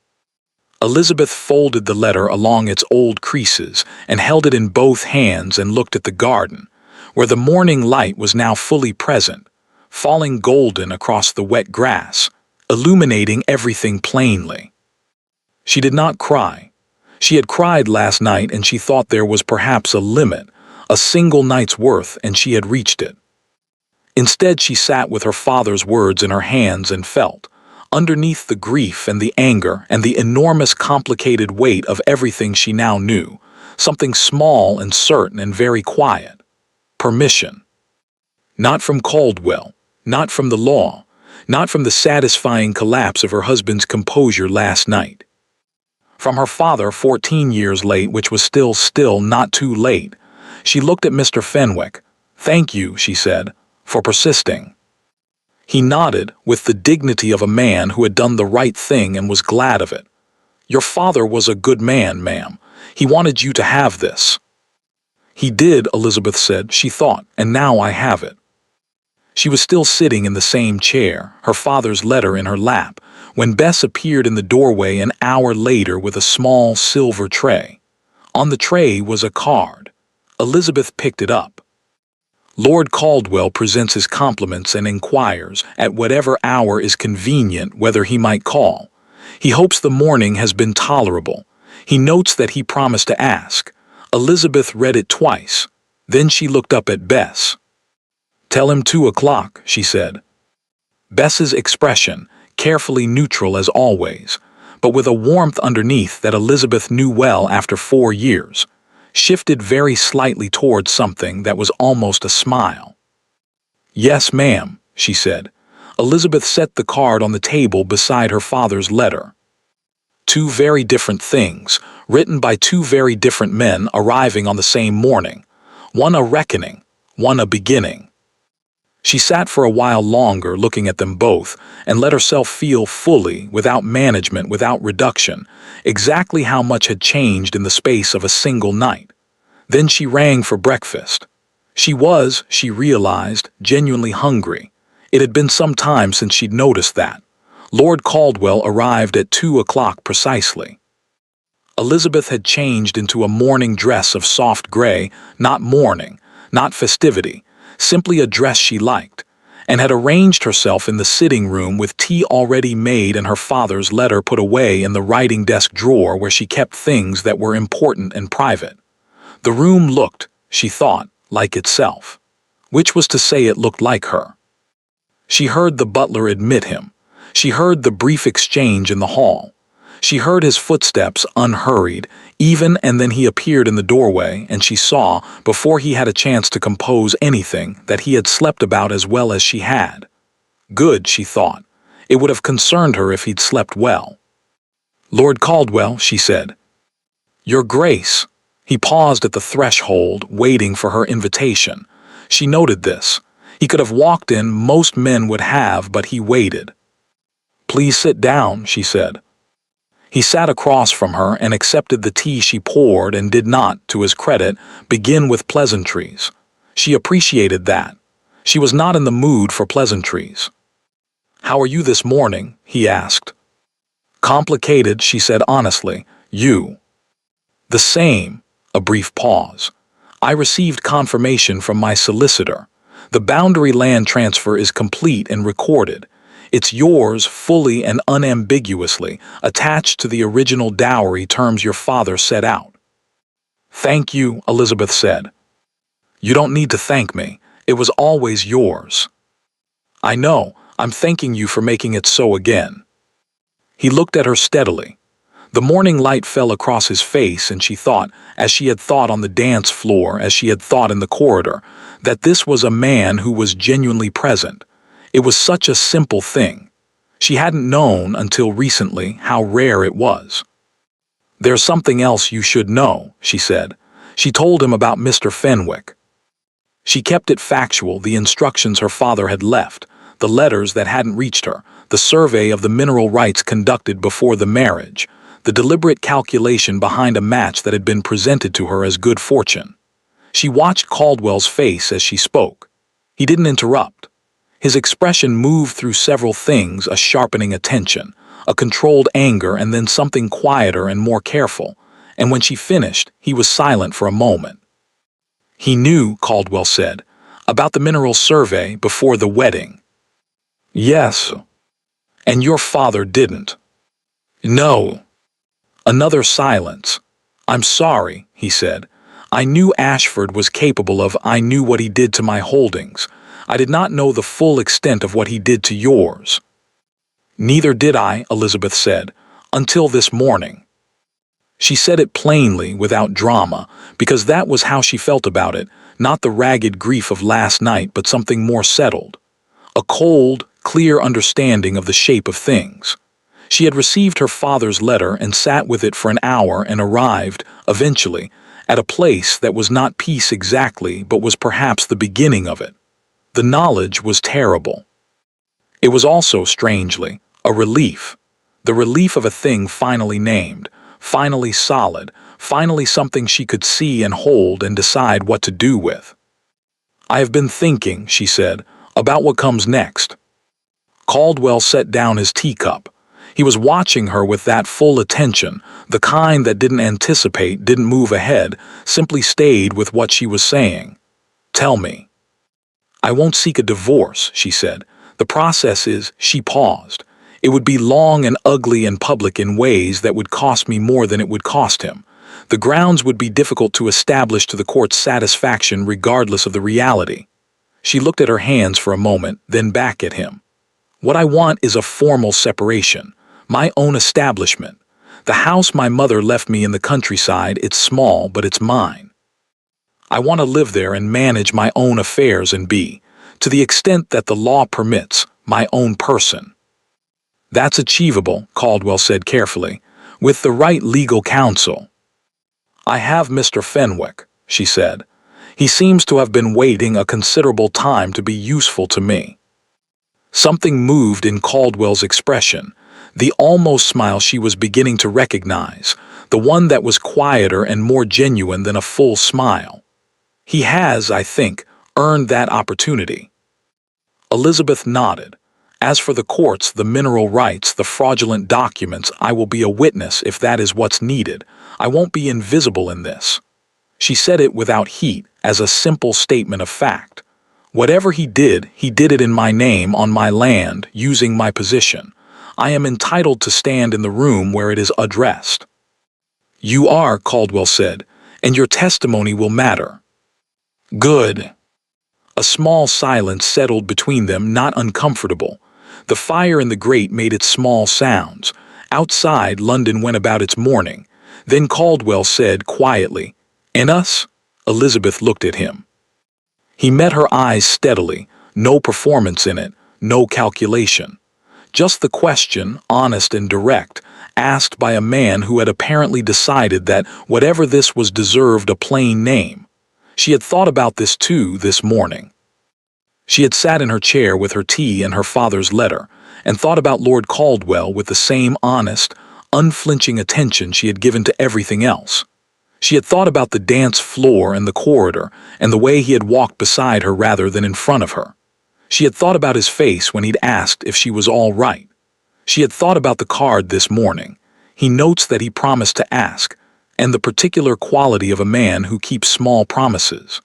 Speaker 1: Elizabeth folded the letter along its old creases and held it in both hands and looked at the garden, where the morning light was now fully present, falling golden across the wet grass, illuminating everything plainly. She did not cry. She had cried last night, and she thought there was perhaps a limit, a single night's worth, and she had reached it. Instead, she sat with her father's words in her hands and felt, underneath the grief and the anger and the enormous complicated weight of everything she now knew, something small and certain and very quiet. Permission. Not from Caldwell, not from the law, not from the satisfying collapse of her husband's composure last night. From her father 14 years late, which was still not too late. She looked at Mr. Fenwick. "Thank you," she said, "for persisting." He nodded with the dignity of a man who had done the right thing and was glad of it. "Your father was a good man, ma'am. He wanted you to have this." "He did," Elizabeth said, she thought, "and now I have it." She was still sitting in the same chair, her father's letter in her lap, when Bess appeared in the doorway an hour later with a small silver tray. On the tray was a card. Elizabeth picked it up. "Lord Caldwell presents his compliments and inquires, at whatever hour is convenient, whether he might call. He hopes the morning has been tolerable. He notes that he promised to ask." Elizabeth read it twice. Then she looked up at Bess. "Tell him 2 o'clock, she said. Bess's expression, carefully neutral as always, but with a warmth underneath that Elizabeth knew well after 4 years, shifted very slightly towards something that was almost a smile. "Yes, ma'am," she said. Elizabeth set the card on the table beside her father's letter. 2 very different things, written by 2 very different men arriving on the same morning. One a reckoning, one a beginning. She sat for a while longer looking at them both and let herself feel fully, without management, without reduction, exactly how much had changed in the space of a single night. Then she rang for breakfast. She was, she realized, genuinely hungry. It had been some time since she'd noticed that. Lord Caldwell arrived at 2 o'clock precisely. Elizabeth had changed into a morning dress of soft gray, not mourning, not festivity, simply a dress she liked, and had arranged herself in the sitting room with tea already made and her father's letter put away in the writing desk drawer where she kept things that were important and private. The room looked, she thought, like itself, which was to say it looked like her. She heard the butler admit him. She heard the brief exchange in the hall. She heard his footsteps unhurried, even, and then he appeared in the doorway, and she saw, before he had a chance to compose anything, that he had slept about as well as she had. Good, she thought. It would have concerned her if he'd slept well. "Lord Caldwell," she said. "Your Grace." He paused at the threshold, waiting for her invitation. She noted this. He could have walked in, most men would have, but he waited. "Please sit down," she said. He sat across from her and accepted the tea she poured and did not, to his credit, begin with pleasantries. She appreciated that. She was not in the mood for pleasantries. "How are you this morning?" he asked. "Complicated," she said honestly. "You?" "The same." A brief pause. "I received confirmation from my solicitor. The boundary land transfer is complete and recorded. It's yours fully and unambiguously, attached to the original dowry terms your father set out." "Thank you," Elizabeth said. "You don't need to thank me. It was always yours." "I know. I'm thanking you for making it so again." He looked at her steadily. The morning light fell across his face, and she thought, as she had thought on the dance floor, as she had thought in the corridor, that this was a man who was genuinely present. It was such a simple thing. She hadn't known until recently how rare it was. "There's something else you should know," she said. She told him about Mr. Fenwick. She kept it factual, the instructions her father had left, the letters that hadn't reached her, the survey of the mineral rights conducted before the marriage, the deliberate calculation behind a match that had been presented to her as good fortune. She watched Caldwell's face as she spoke. He didn't interrupt. His expression moved through several things: a sharpening attention, a controlled anger, and then something quieter and more careful. And when she finished, he was silent for a moment. "He knew," Caldwell said, "about the mineral survey before the wedding." "Yes." "And your father didn't?" "No." Another silence. "I'm sorry," he said. "I knew Ashford was capable of. I knew what he did to my holdings. I did not know the full extent of what he did to yours." "Neither did I," Elizabeth said, "until this morning." She said it plainly, without drama, because that was how she felt about it, not the ragged grief of last night, but something more settled. A cold, clear understanding of the shape of things. She had received her father's letter and sat with it for an hour and arrived, eventually, at a place that was not peace exactly, but was perhaps the beginning of it. The knowledge was terrible. It was also, strangely, a relief. The relief of a thing finally named, finally solid, finally something she could see and hold and decide what to do with. "I have been thinking," she said, "about what comes next." Caldwell set down his teacup. He was watching her with that full attention, the kind that didn't anticipate, didn't move ahead, simply stayed with what she was saying. "Tell me." "I won't seek a divorce," she said. "The process is—" She paused. "It would be long and ugly and public in ways that would cost me more than it would cost him. The grounds would be difficult to establish to the court's satisfaction regardless of the reality." She looked at her hands for a moment, then back at him. "What I want is a formal separation. My own establishment. The house my mother left me in the countryside, it's small, but it's mine. I want to live there and manage my own affairs and be, to the extent that the law permits, my own person." "That's achievable," Caldwell said carefully, "with the right legal counsel." "I have Mr. Fenwick," she said. "He seems to have been waiting a considerable time to be useful to me." Something moved in Caldwell's expression, the almost smile she was beginning to recognize, the one that was quieter and more genuine than a full smile. "He has, I think, earned that opportunity." Elizabeth nodded. "As for the courts, the mineral rights, the fraudulent documents, I will be a witness if that is what's needed. I won't be invisible in this." She said it without heat, as a simple statement of fact. "Whatever he did it in my name, on my land, using my position. I am entitled to stand in the room where it is addressed." "You are," Caldwell said, "and your testimony will matter." "Good." A small silence settled between them, not uncomfortable. The fire in the grate made its small sounds. Outside, London went about its mourning. Then Caldwell said quietly, "And us?" Elizabeth looked at him. He met her eyes steadily, no performance in it, no calculation. Just the question, honest and direct, asked by a man who had apparently decided that whatever this was deserved a plain name. She had thought about this too this morning. She had sat in her chair with her tea and her father's letter, and thought about Lord Caldwell with the same honest, unflinching attention she had given to everything else. She had thought about the dance floor and the corridor, and the way he had walked beside her rather than in front of her. She had thought about his face when he'd asked if she was all right. She had thought about the card this morning. He notes that he promised to ask, and the particular quality of a man who keeps small promises.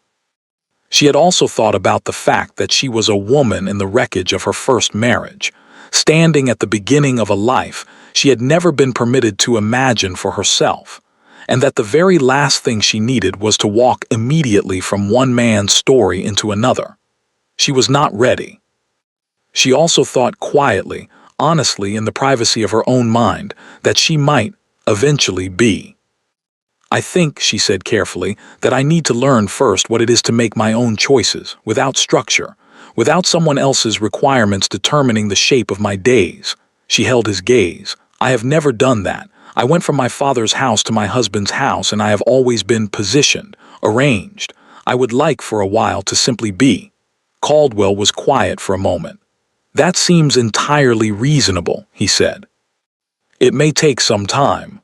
Speaker 1: She had also thought about the fact that she was a woman in the wreckage of her first marriage, standing at the beginning of a life she had never been permitted to imagine for herself, and that the very last thing she needed was to walk immediately from one man's story into another. She was not ready. She also thought quietly, honestly, in the privacy of her own mind, that she might eventually be. "I think," she said carefully, "that I need to learn first what it is to make my own choices, without structure, without someone else's requirements determining the shape of my days." She held his gaze. "I have never done that. I went from my father's house to my husband's house, and I have always been positioned, arranged. I would like for a while to simply be." Caldwell was quiet for a moment. "That seems entirely reasonable," he said. "It may take some time."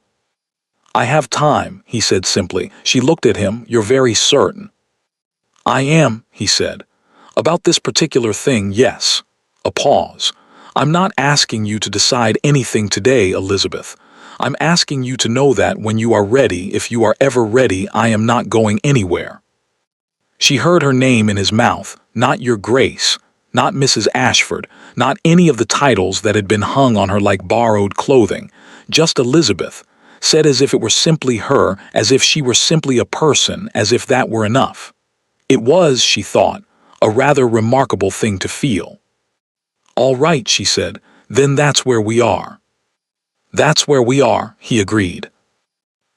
Speaker 1: "I have time," he said simply. She looked at him. "You're very certain?" "I am," he said. "About this particular thing, yes." A pause. "I'm not asking you to decide anything today, Elizabeth. I'm asking you to know that when you are ready, if you are ever ready, I am not going anywhere." She heard her name in his mouth, not Your Grace, not Mrs. Ashford, not any of the titles that had been hung on her like borrowed clothing, just Elizabeth, said as if it were simply her, as if she were simply a person, as if that were enough. It was, she thought, a rather remarkable thing to feel. "All right," she said, "then that's where we are." "That's where we are," he agreed.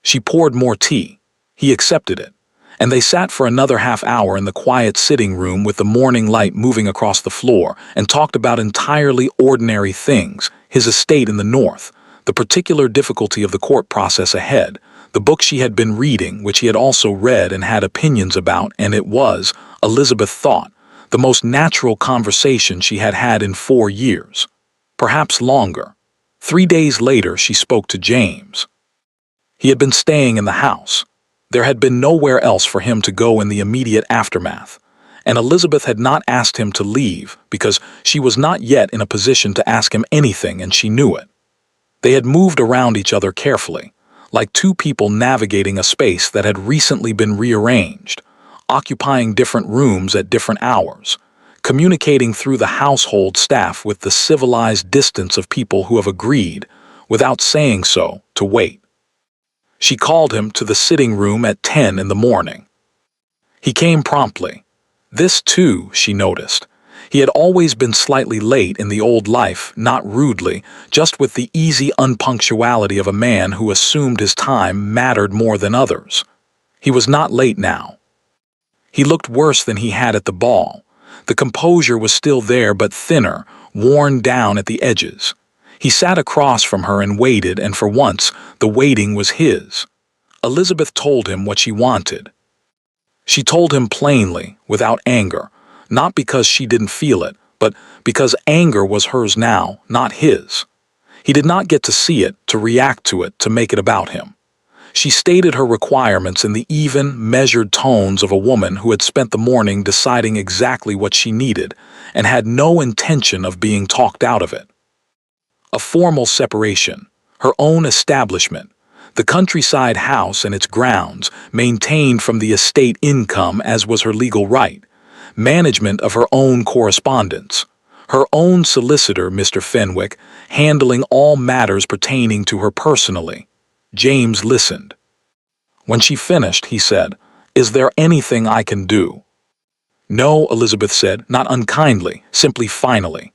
Speaker 1: She poured more tea. He accepted it, and they sat for another half-hour in the quiet sitting room with the morning light moving across the floor and talked about entirely ordinary things, his estate in the north, the particular difficulty of the court process ahead, the book she had been reading, which he had also read and had opinions about, and it was, Elizabeth thought, the most natural conversation she had had in 4 years. Perhaps longer. 3 days later she spoke to James. He had been staying in the house. There had been nowhere else for him to go in the immediate aftermath, and Elizabeth had not asked him to leave because she was not yet in a position to ask him anything, and she knew it. They had moved around each other carefully, like two people navigating a space that had recently been rearranged, occupying different rooms at different hours, communicating through the household staff with the civilized distance of people who have agreed, without saying so, to wait. She called him to the sitting room at 10 in the morning. He came promptly. This, too, she noticed. He had always been slightly late in the old life, not rudely, just with the easy unpunctuality of a man who assumed his time mattered more than others. He was not late now. He looked worse than he had at the ball. The composure was still there, but thinner, worn down at the edges. He sat across from her and waited, and for once, the waiting was his. Elizabeth told him what she wanted. She told him plainly, without anger, not because she didn't feel it, but because anger was hers now, not his. He did not get to see it, to react to it, to make it about him. She stated her requirements in the even, measured tones of a woman who had spent the morning deciding exactly what she needed and had no intention of being talked out of it. A formal separation, her own establishment, the countryside house and its grounds, maintained from the estate income as was her legal right, management of her own correspondence, her own solicitor, Mr. Fenwick, handling all matters pertaining to her personally. James listened. When she finished, he said, "Is there anything I can do?" "No," Elizabeth said, not unkindly, simply finally.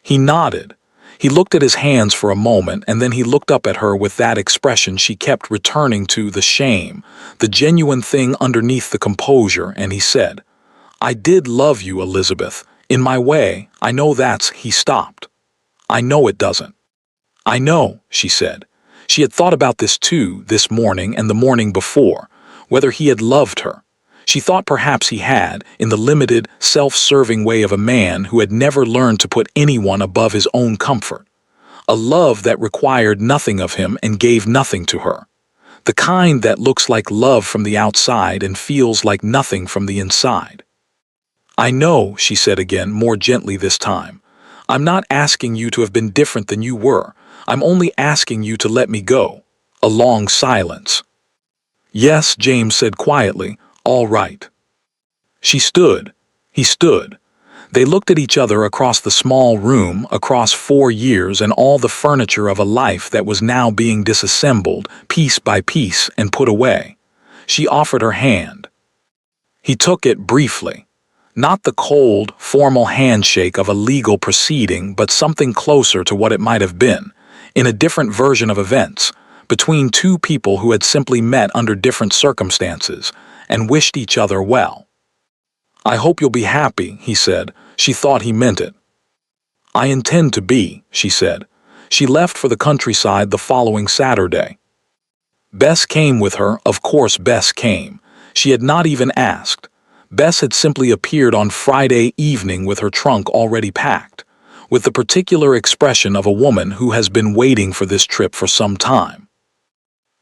Speaker 1: He nodded. He looked at his hands for a moment, and then he looked up at her with that expression she kept returning to, the shame, the genuine thing underneath the composure, and he said, "I did love you, Elizabeth. In my way, I know that's—" He stopped. "I know it doesn't." "I know," she said. She had thought about this too, this morning and the morning before, whether he had loved her. She thought perhaps he had, in the limited, self-serving way of a man who had never learned to put anyone above his own comfort. A love that required nothing of him and gave nothing to her. The kind that looks like love from the outside and feels like nothing from the inside. "I know," she said again, more gently this time. "I'm not asking you to have been different than you were. I'm only asking you to let me go." A long silence. "Yes," James said quietly, "all right." She stood. He stood. They looked at each other across the small room, across 4 years and all the furniture of a life that was now being disassembled, piece by piece, and put away. She offered her hand. He took it briefly. Not the cold, formal handshake of a legal proceeding, but something closer to what it might have been, in a different version of events, between two people who had simply met under different circumstances and wished each other well. "I hope you'll be happy," he said. She thought he meant it. "I intend to be," she said. She left for the countryside the following Saturday. Bess came with her. Of course Bess came. She had not even asked. Bess had simply appeared on Friday evening with her trunk already packed. with the particular expression of a woman who has been waiting for this trip for some time.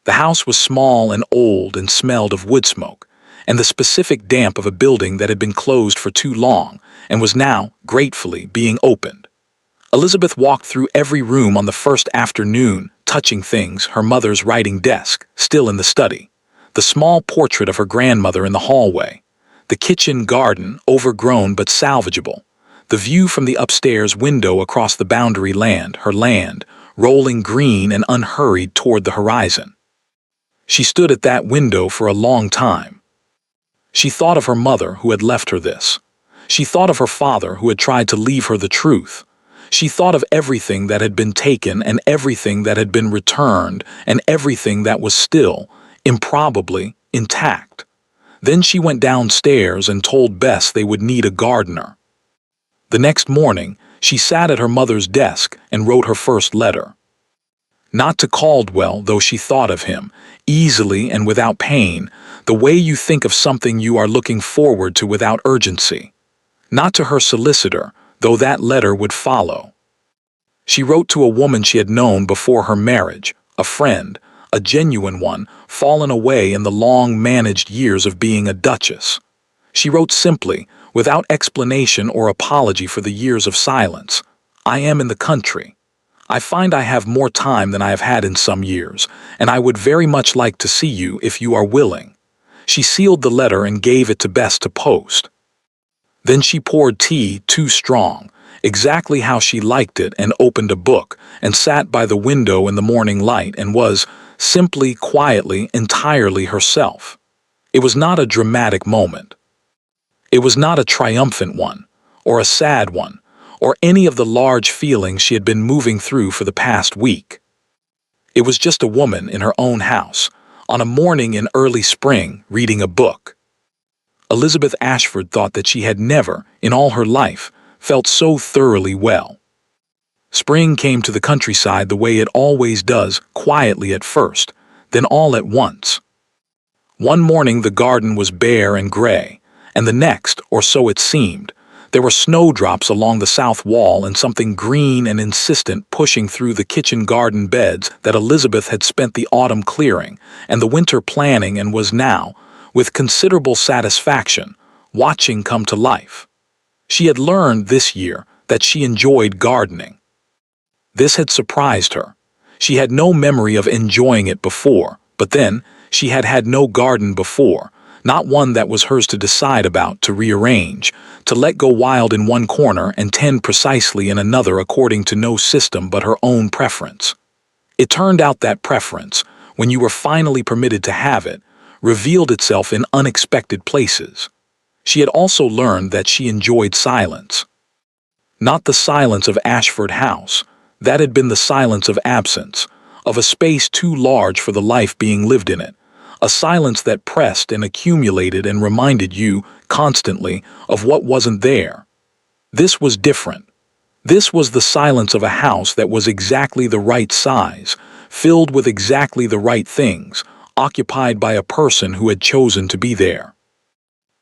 Speaker 1: The house was small and old and smelled of wood smoke, and the specific damp of a building that had been closed for too long and was now, gratefully, being opened. Elizabeth walked through every room on the first afternoon, touching things, her mother's writing desk, still in the study, the small portrait of her grandmother in the hallway, the kitchen garden, overgrown but salvageable, the view from the upstairs window across the boundary land, her land, rolling green and unhurried toward the horizon. She stood at that window for a long time. She thought of her mother who had left her this. She thought of her father who had tried to leave her the truth. She thought of everything that had been taken and everything that had been returned and everything that was still, improbably, intact. Then she went downstairs and told Bess they would need a gardener. The next morning, she sat at her mother's desk and wrote her first letter. Not to Caldwell, though she thought of him, easily and without pain, the way you think of something you are looking forward to without urgency. Not to her solicitor, though that letter would follow. She wrote to a woman she had known before her marriage, a friend, a genuine one, fallen away in the long-managed years of being a duchess. She wrote simply, without explanation or apology for the years of silence, "I am in the country. I find I have more time than I have had in some years, and I would very much like to see you if you are willing." She sealed the letter and gave it to Bess to post. Then she poured tea, too strong, exactly how she liked it, and opened a book, and sat by the window in the morning light and was, simply, quietly, entirely herself. It was not a dramatic moment. It was not a triumphant one, or a sad one, or any of the large feelings she had been moving through for the past week. It was just a woman in her own house, on a morning in early spring, reading a book. Elizabeth Ashford thought that she had never, in all her life, felt so thoroughly well. Spring came to the countryside the way it always does, quietly at first, then all at once. One morning the garden was bare and gray, and the next, or so it seemed, there were snowdrops along the south wall and something green and insistent pushing through the kitchen garden beds that Elizabeth had spent the autumn clearing and the winter planning and was now, with considerable satisfaction, watching come to life. She had learned this year that she enjoyed gardening. This had surprised her. She had no memory of enjoying it before, but then she had had no garden before, not one that was hers to decide about, to rearrange, to let go wild in one corner and tend precisely in another according to no system but her own preference. It turned out that preference, when you were finally permitted to have it, revealed itself in unexpected places. She had also learned that she enjoyed silence. Not the silence of Ashford House, that had been the silence of absence, of a space too large for the life being lived in it, a silence that pressed and accumulated and reminded you, constantly, of what wasn't there. This was different. This was the silence of a house that was exactly the right size, filled with exactly the right things, occupied by a person who had chosen to be there.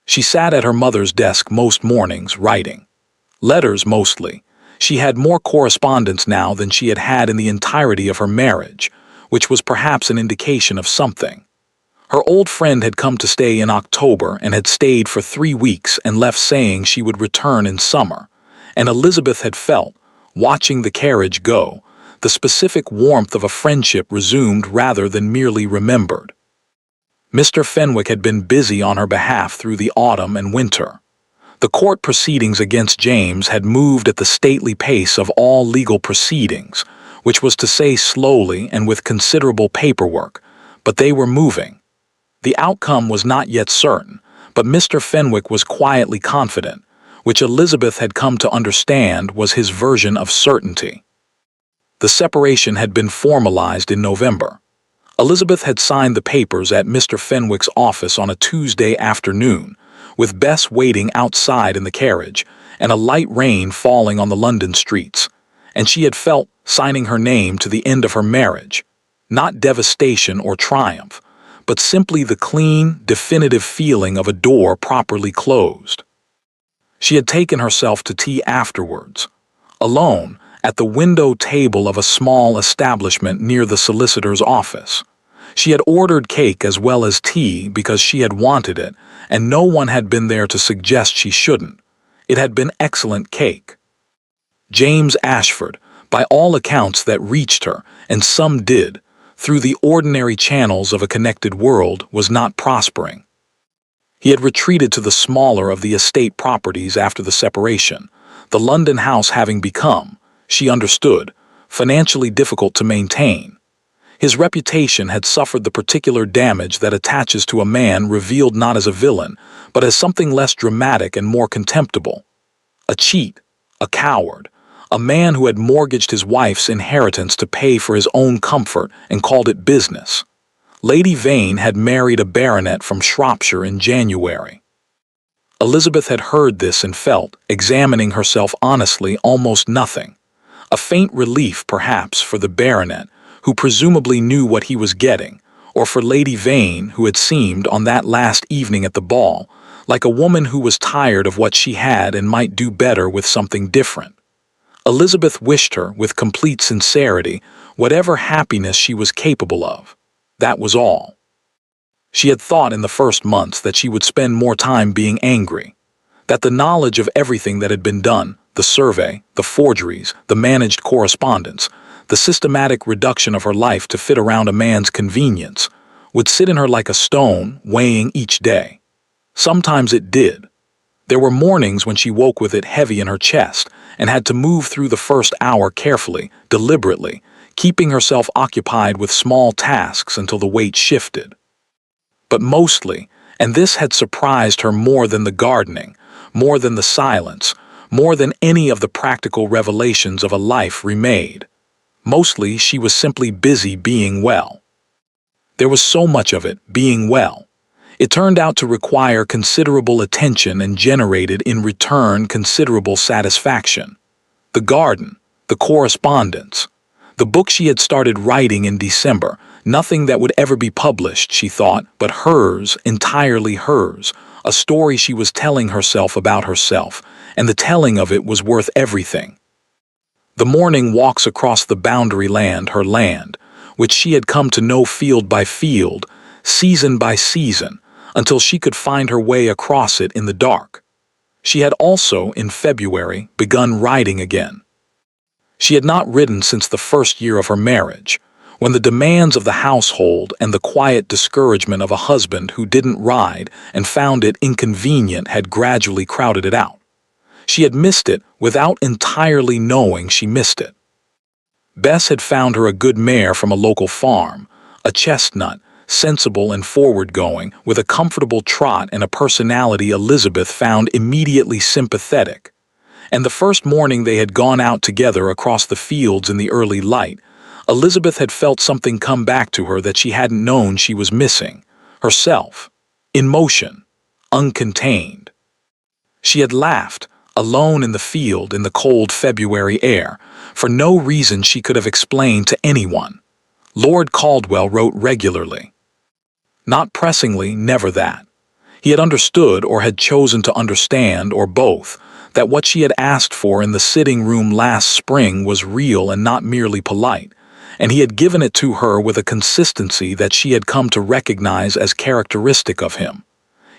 Speaker 1: She sat at her mother's desk most mornings, writing. Letters mostly. She had more correspondence now than she had had in the entirety of her marriage, which was perhaps an indication of something. Her old friend had come to stay in October and had stayed for 3 weeks and left saying she would return in summer, and Elizabeth had felt, watching the carriage go, the specific warmth of a friendship resumed rather than merely remembered. Mr. Fenwick had been busy on her behalf through the autumn and winter. The court proceedings against James had moved at the stately pace of all legal proceedings, which was to say slowly and with considerable paperwork, but they were moving. The outcome was not yet certain, but Mr. Fenwick was quietly confident, which Elizabeth had come to understand was his version of certainty. The separation had been formalized in November. Elizabeth had signed the papers at Mr. Fenwick's office on a Tuesday afternoon, with Bess waiting outside in the carriage, and a light rain falling on the London streets, and she had felt signing her name to the end of her marriage, not devastation or triumph, but simply the clean, definitive feeling of a door properly closed. She had taken herself to tea afterwards. alone, at the window table of a small establishment near the solicitor's office. She had ordered cake as well as tea because she had wanted it, and no one had been there to suggest she shouldn't. It had been excellent cake. James Ashford, by all accounts that reached her, and some did, through the ordinary channels of a connected world, was not prospering. He had retreated to the smaller of the estate properties after the separation, the London house having become, she understood, financially difficult to maintain. His reputation had suffered the particular damage that attaches to a man revealed not as a villain, but as something less dramatic and more contemptible. A cheat, a coward, a man who had mortgaged his wife's inheritance to pay for his own comfort and called it business. Lady Vane had married a baronet from Shropshire in January. Elizabeth had heard this and felt, examining herself honestly, almost nothing. A faint relief, perhaps, for the baronet, who presumably knew what he was getting, or for Lady Vane, who had seemed, on that last evening at the ball, like a woman who was tired of what she had and might do better with something different. Elizabeth wished her, with complete sincerity, whatever happiness she was capable of. That was all. She had thought in the first months that she would spend more time being angry, that the knowledge of everything that had been done, the survey, the forgeries, the managed correspondence, the systematic reduction of her life to fit around a man's convenience, would sit in her like a stone, weighing each day. Sometimes it did. There were mornings when she woke with it heavy in her chest and had to move through the first hour carefully, deliberately, keeping herself occupied with small tasks until the weight shifted. But mostly, and this had surprised her more than the gardening, more than the silence, more than any of the practical revelations of a life remade, mostly she was simply busy being well. There was so much of it, being well. It turned out to require considerable attention and generated in return considerable satisfaction. The garden, the correspondence, the book she had started writing in December, nothing that would ever be published, she thought, but hers, entirely hers, a story she was telling herself about herself, and the telling of it was worth everything. The morning walks across the boundary land, her land, which she had come to know field by field, season by season, until she could find her way across it in the dark. She had also, in February, begun riding again. She had not ridden since the first year of her marriage, when the demands of the household and the quiet discouragement of a husband who didn't ride and found it inconvenient had gradually crowded it out. She had missed it without entirely knowing she missed it. Bess had found her a good mare from a local farm, a chestnut, sensible and forward-going, with a comfortable trot and a personality Elizabeth found immediately sympathetic. And the first morning they had gone out together across the fields in the early light, Elizabeth had felt something come back to her that she hadn't known she was missing, herself, in motion, uncontained. She had laughed, alone in the field in the cold February air, for no reason she could have explained to anyone. Lord Caldwell wrote regularly. Not pressingly, never that. He had understood or had chosen to understand, or both, that what she had asked for in the sitting room last spring was real and not merely polite, and he had given it to her with a consistency that she had come to recognize as characteristic of him.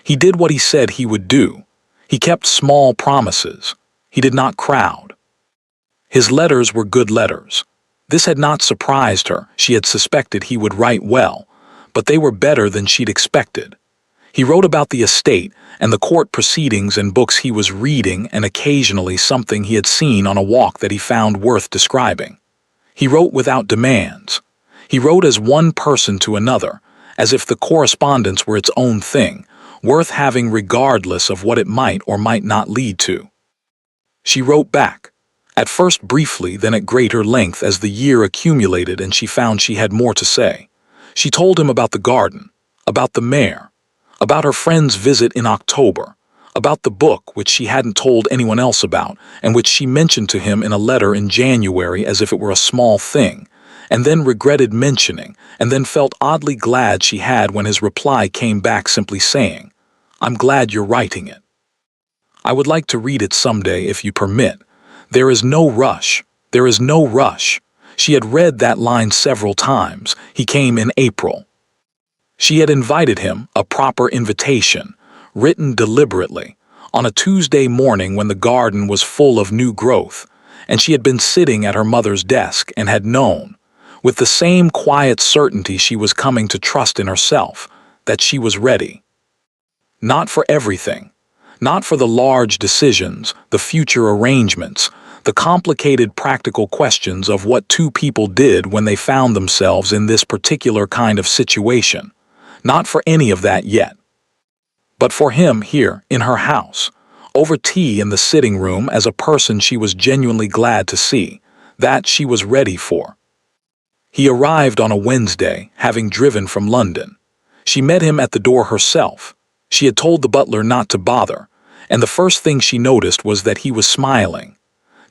Speaker 1: He did what he said he would do. He kept small promises. He did not crowd. His letters were good letters. This had not surprised her. She had suspected he would write well, but they were better than she'd expected. He wrote about the estate and the court proceedings and books he was reading, and occasionally something he had seen on a walk that he found worth describing. He wrote without demands. He wrote as one person to another, as if the correspondence were its own thing, worth having regardless of what it might or might not lead to. She wrote back, at first briefly, then at greater length as the year accumulated and she found she had more to say. She told him about the garden, about the mare, about her friend's visit in October, about the book which she hadn't told anyone else about and which she mentioned to him in a letter in January as if it were a small thing, and then regretted mentioning, and then felt oddly glad she had when his reply came back simply saying, "I'm glad you're writing it. I would like to read it someday if you permit. "There is no rush. There is no rush." She had read that line several times. He came in April. She had invited him, a proper invitation, written deliberately, on a Tuesday morning when the garden was full of new growth, and she had been sitting at her mother's desk and had known, with the same quiet certainty she was coming to trust in herself, that she was ready. Not for everything. Not for the large decisions, the future arrangements, the complicated practical questions of what two people did when they found themselves in this particular kind of situation. Not for any of that yet. But for him here, in her house, over tea in the sitting room as a person she was genuinely glad to see, that she was ready for. He arrived on a Wednesday, having driven from London. She met him at the door herself. She had told the butler not to bother, and the first thing she noticed was that he was smiling.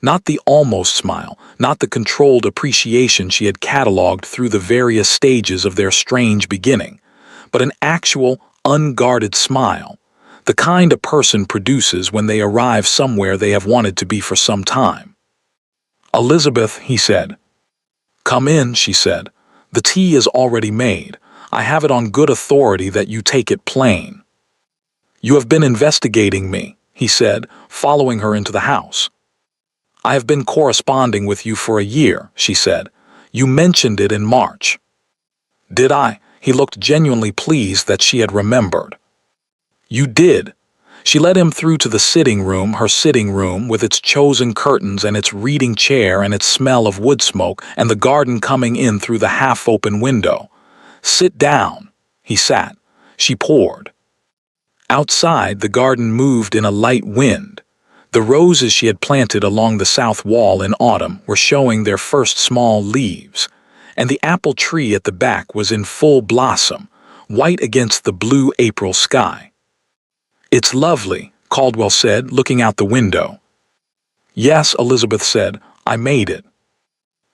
Speaker 1: Not the almost smile, not the controlled appreciation she had catalogued through the various stages of their strange beginning, but an actual, unguarded smile, the kind a person produces when they arrive somewhere they have wanted to be for some time. "Elizabeth," he said. "Come in," she said. "The tea is already made. I have it on good authority that you take it plain." "You have been investigating me," he said, following her into the house. "I have been corresponding with you for a year," she said. "You mentioned it in March." "Did I?" He looked genuinely pleased that she had remembered. "You did." She led him through to the sitting room, her sitting room, with its chosen curtains and its reading chair and its smell of wood smoke and the garden coming in through the half-open window. "Sit down." He sat. She poured. Outside, the garden moved in a light wind. The roses she had planted along the south wall in autumn were showing their first small leaves, and the apple tree at the back was in full blossom, white against the blue April sky. "It's lovely," Caldwell said, looking out the window. "Yes," Elizabeth said, "I made it."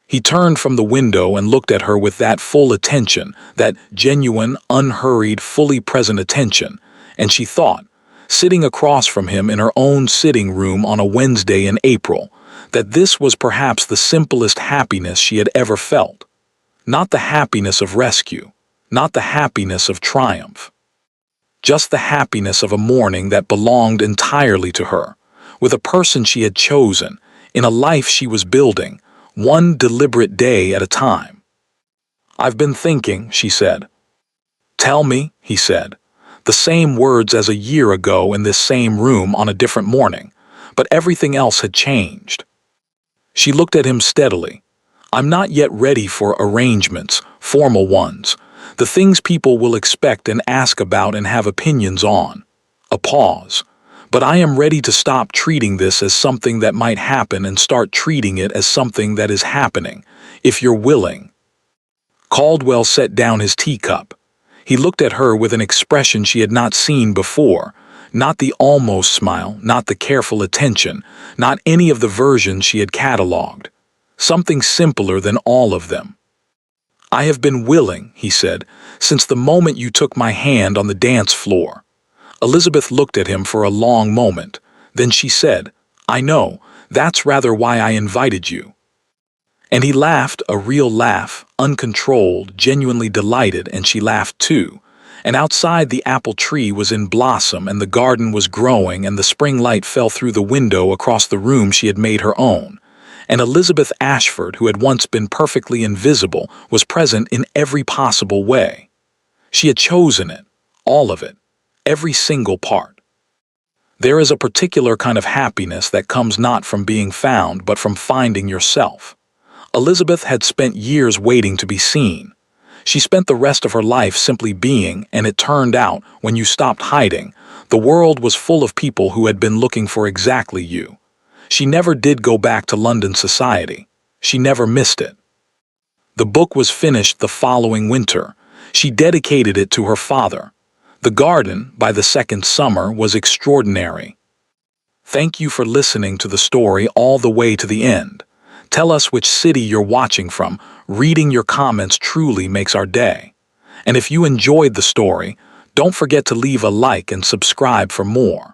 Speaker 1: He turned from the window and looked at her with that full attention, that genuine, unhurried, fully present attention, and she thought, sitting across from him in her own sitting room on a Wednesday in April, that this was perhaps the simplest happiness she had ever felt. Not the happiness of rescue, not the happiness of triumph. Just the happiness of a morning that belonged entirely to her, with a person she had chosen, in a life she was building, one deliberate day at a time. "I've been thinking," she said. "Tell me," he said. The same words as a year ago in this same room on a different morning, but everything else had changed. She looked at him steadily. "I'm not yet ready for arrangements, formal ones, the things people will expect and ask about and have opinions on." A pause. "But I am ready to stop treating this as something that might happen and start treating it as something that is happening, if you're willing." Caldwell set down his teacup. He looked at her with an expression she had not seen before, not the almost smile, not the careful attention, not any of the versions she had catalogued. Something simpler than all of them. "I have been willing," he said, "since the moment you took my hand on the dance floor." Elizabeth looked at him for a long moment. Then she said, "I know, that's rather why I invited you." And he laughed, a real laugh, uncontrolled, genuinely delighted, and she laughed too. And outside the apple tree was in blossom and the garden was growing and the spring light fell through the window across the room she had made her own. And Elizabeth Ashford, who had once been perfectly invisible, was present in every possible way. She had chosen it, all of it, every single part. There is a particular kind of happiness that comes not from being found but from finding yourself. Elizabeth had spent years waiting to be seen. She spent the rest of her life simply being, and it turned out, when you stopped hiding, the world was full of people who had been looking for exactly you. She never did go back to London society. She never missed it. The book was finished the following winter. She dedicated it to her father. The garden, by the second summer, was extraordinary. Thank you for listening to the story all the way to the end. Tell us which city you're watching from. Reading your comments truly makes our day. And if you enjoyed the story, don't forget to leave a like and subscribe for more.